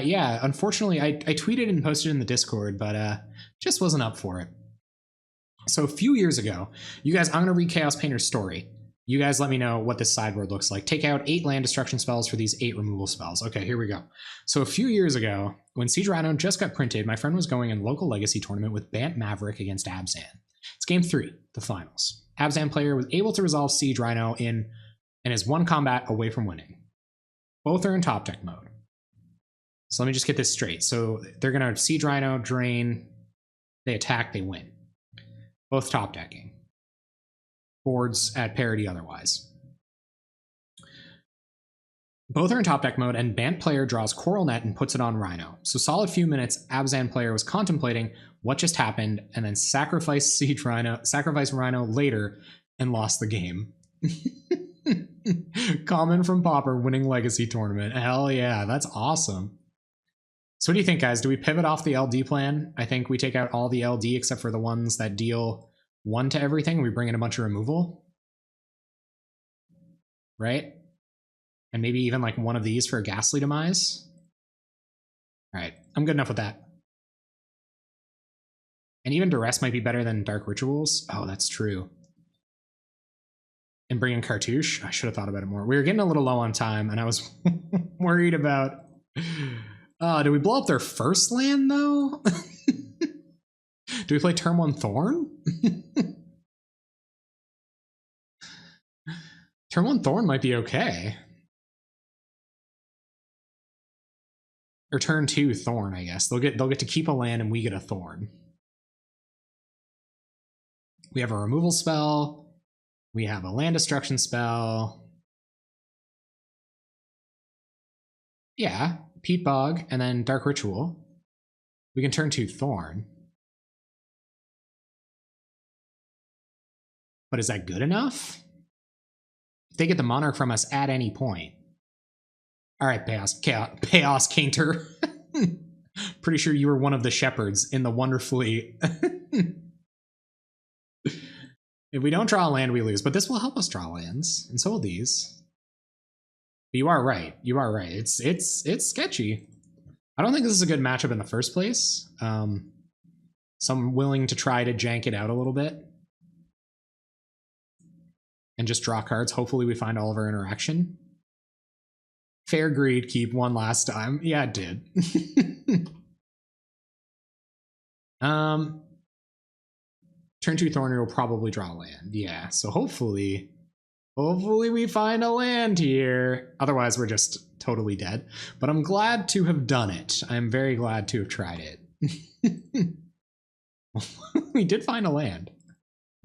Yeah, unfortunately, I tweeted and posted in the Discord, but just wasn't up for it. So a few years ago, you guys, I'm going to read Chaos Painter's story. You guys let me know what this sideboard looks like. Take out 8 land destruction spells for these 8 removal spells. Okay, here we go. So a few years ago, when Siege Rhino just got printed, my friend was going in local legacy tournament with Bant Maverick against Abzan. It's game 3, the finals. Abzan player was able to resolve Siege Rhino and is 1 combat away from winning. Both are in top deck mode. So let me just get this straight. So they're going to Siege Rhino, drain, they attack, they win. Both top decking. Boards at parity otherwise. Both are in top deck mode, and Bant player draws Coral Net and puts it on Rhino. So solid few minutes, Abzan player was contemplating what just happened, and then sacrificed Rhino later, and lost the game. Common from Pauper winning Legacy Tournament. Hell yeah, that's awesome. So what do you think, guys? Do we pivot off the LD plan? I think we take out all the LD except for the ones that deal 1 to everything. We bring in a bunch of removal. Right? And maybe even like one of these for a Ghastly Demise. All right, I'm good enough with that. And even Duress might be better than Dark Rituals. Oh, that's true. And bring in Cartouche. I should have thought about it more. We were getting a little low on time, and I was worried about... did we blow up their first land, though? Do we play turn 1 Thorn? Turn 1 Thorn might be okay. Or turn 2 Thorn, I guess. They'll get to keep a land and we get a Thorn. We have a removal spell. We have a land destruction spell. Yeah, Peat Bog and then Dark Ritual. We can turn 2 Thorn. But is that good enough? They get the Monarch from us at any point. All right, Chaos Cainter. Pretty sure you were one of the shepherds in the wonderfully... If we don't draw a land, we lose. But this will help us draw lands, and so will these. But you are right. You are right. It's sketchy. I don't think this is a good matchup in the first place. So I'm willing to try to jank it out a little bit. And just draw cards. Hopefully we find all of our interaction. Fair Greed keep one last time. Yeah, it did. Turn 2 Thorny will probably draw land. Yeah, so hopefully we find a land here. Otherwise, we're just totally dead. But I'm glad to have done it. I'm very glad to have tried it. We did find a land.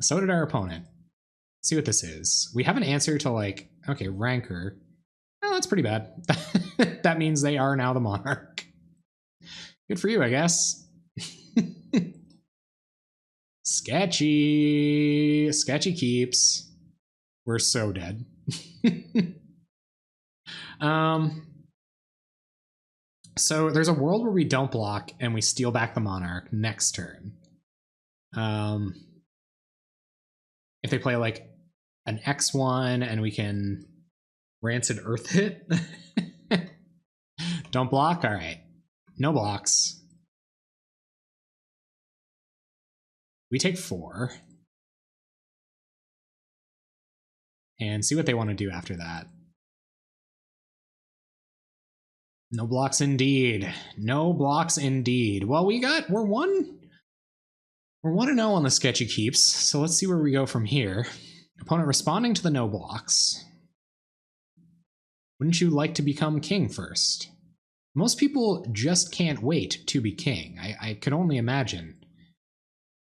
So did our opponent. Let's see what this is. We have an answer to, like, okay, Rancor. Oh, that's pretty bad. That means they are now the Monarch. Good for you, I guess. Sketchy keeps. We're so dead. So there's a world where we don't block and we steal back the Monarch next turn. If they play like an X1 and we can Rancid Earth it. Don't block? All right. No blocks. We take 4. And see what they want to do after that. No blocks indeed. No blocks indeed. Well, we're 1-0 on the sketchy keeps, so let's see where we go from here. Opponent responding to the no blocks. Wouldn't you like to become king first? Most people just can't wait to be king. I could only imagine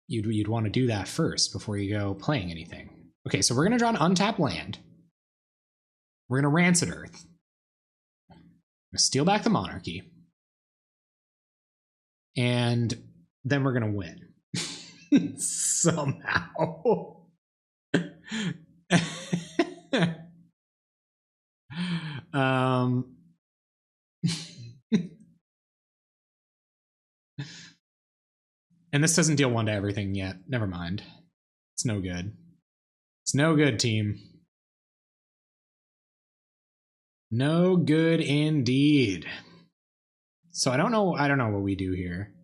you'd want to do that first before you go playing anything. Okay, so we're going to draw an untapped land. We're going to Rancid Earth. We're going to steal back the Monarchy. And then we're going to win. Somehow. And this doesn't deal 1 to everything yet. Never mind. It's no good. It's no good, team. No good indeed. So I don't know what we do here.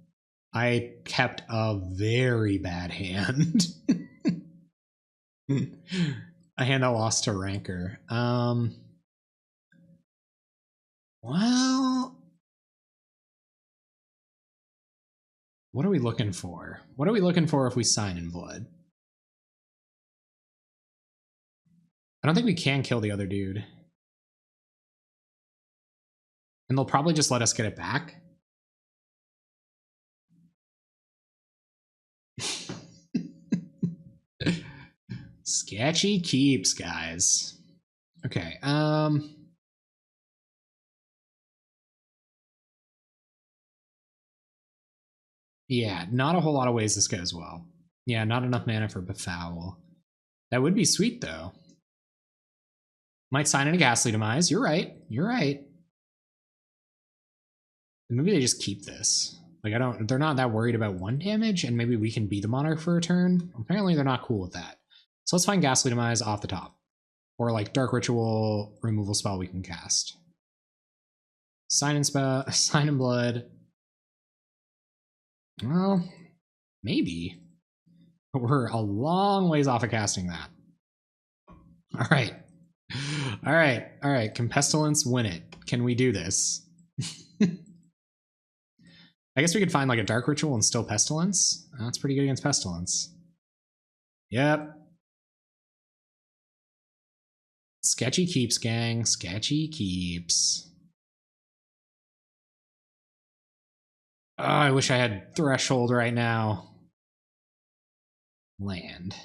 I kept a very bad hand. A hand that lost to Rancor. Well, what are we looking for? What are we looking for if we sign in blood? I don't think we can kill the other dude. And they'll probably just let us get it back. Sketchy keeps, guys. Okay, yeah, not a whole lot of ways this goes well. Yeah, not enough mana for Befoul. That would be sweet, though. Might sign in a Ghastly Demise. You're right. You're right. Maybe they just keep this. Like, they're not that worried about 1 damage, and maybe we can be the Monarch for a turn. Apparently, they're not cool with that. So let's find Ghastly Demise off the top. Or, like, Dark Ritual removal spell we can cast. Sign in blood. Well, maybe. But we're a long ways off of casting that. All right. All right. All right. Can Pestilence win it? Can we do this? I guess we could find like a Dark Ritual and still Pestilence. That's pretty good against Pestilence. Yep. Sketchy keeps, gang. Sketchy keeps. Oh, I wish I had Threshold right now. Land.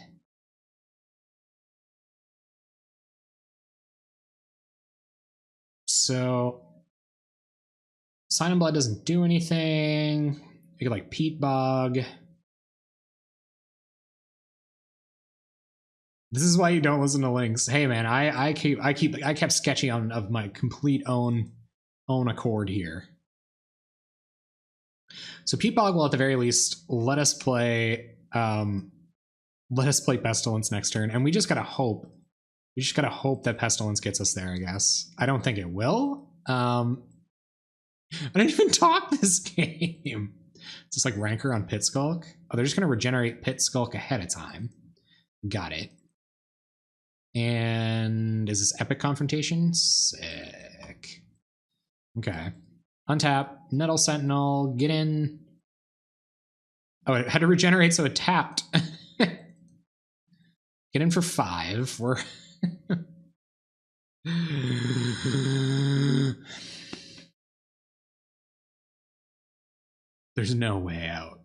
So Sign in Blood doesn't do anything. We could like Peat Bog. This is why you don't listen to links. Hey man, I kept sketchy on of my complete own accord here. So Peat Bog will at the very least let us play Pestilence next turn, and we just gotta hope. We just gotta hope that Pestilence gets us there, I guess. I don't think it will. I didn't even talk this game. It's just like Rancor on Pit Skulk. Oh, they're just gonna regenerate Pit Skulk ahead of time. Got it. And is this Epic Confrontation? Sick. Okay. Untap, Nettle Sentinel, get in. Oh, it had to regenerate, so it tapped. Get in for 5. We're there's no way out.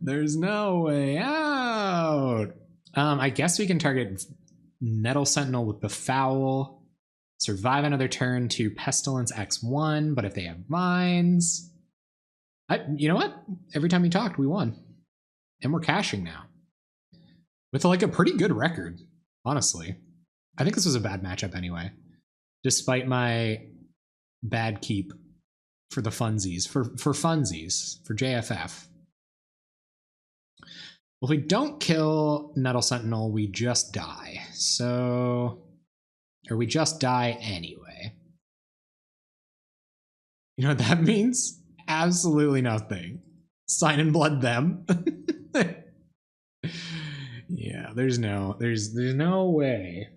There's no way out. I guess we can target Nettle Sentinel with Befoul, survive another turn to Pestilence X1, but if they have Vines... you know what? Every time you talked, we won. And we're cashing now. With like a pretty good record, honestly. I think this was a bad matchup anyway. Despite my bad keep for the funsies. For funsies. For JFF. Well, if we don't kill Nettle Sentinel, we just die. So... Or we just die anyway. You know what that means? Absolutely nothing. Sign in Blood them. Yeah, there's no way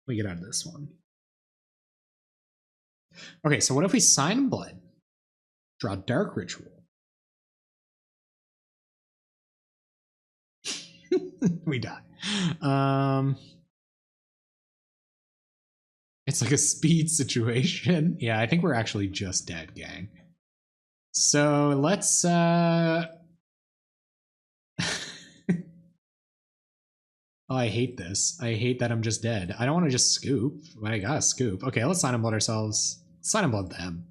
we get out of this one. Okay, so what if we Sign in Blood? Draw Dark Ritual. We die. It's like a speed situation. Yeah, I think we're actually just dead, gang. So let's Oh, I hate this. I hate that I'm just dead. I don't want to just scoop, but I gotta scoop. Okay, let's Sign in Blood ourselves. Sign in Blood them.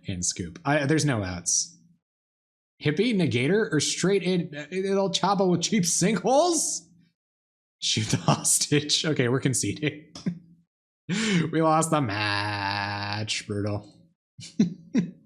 And scoop. There's no outs. Hippie, Negator, or straight in El Chavo with cheap sinkholes? Shoot the hostage. Okay, we're conceding. We lost the match. Brutal.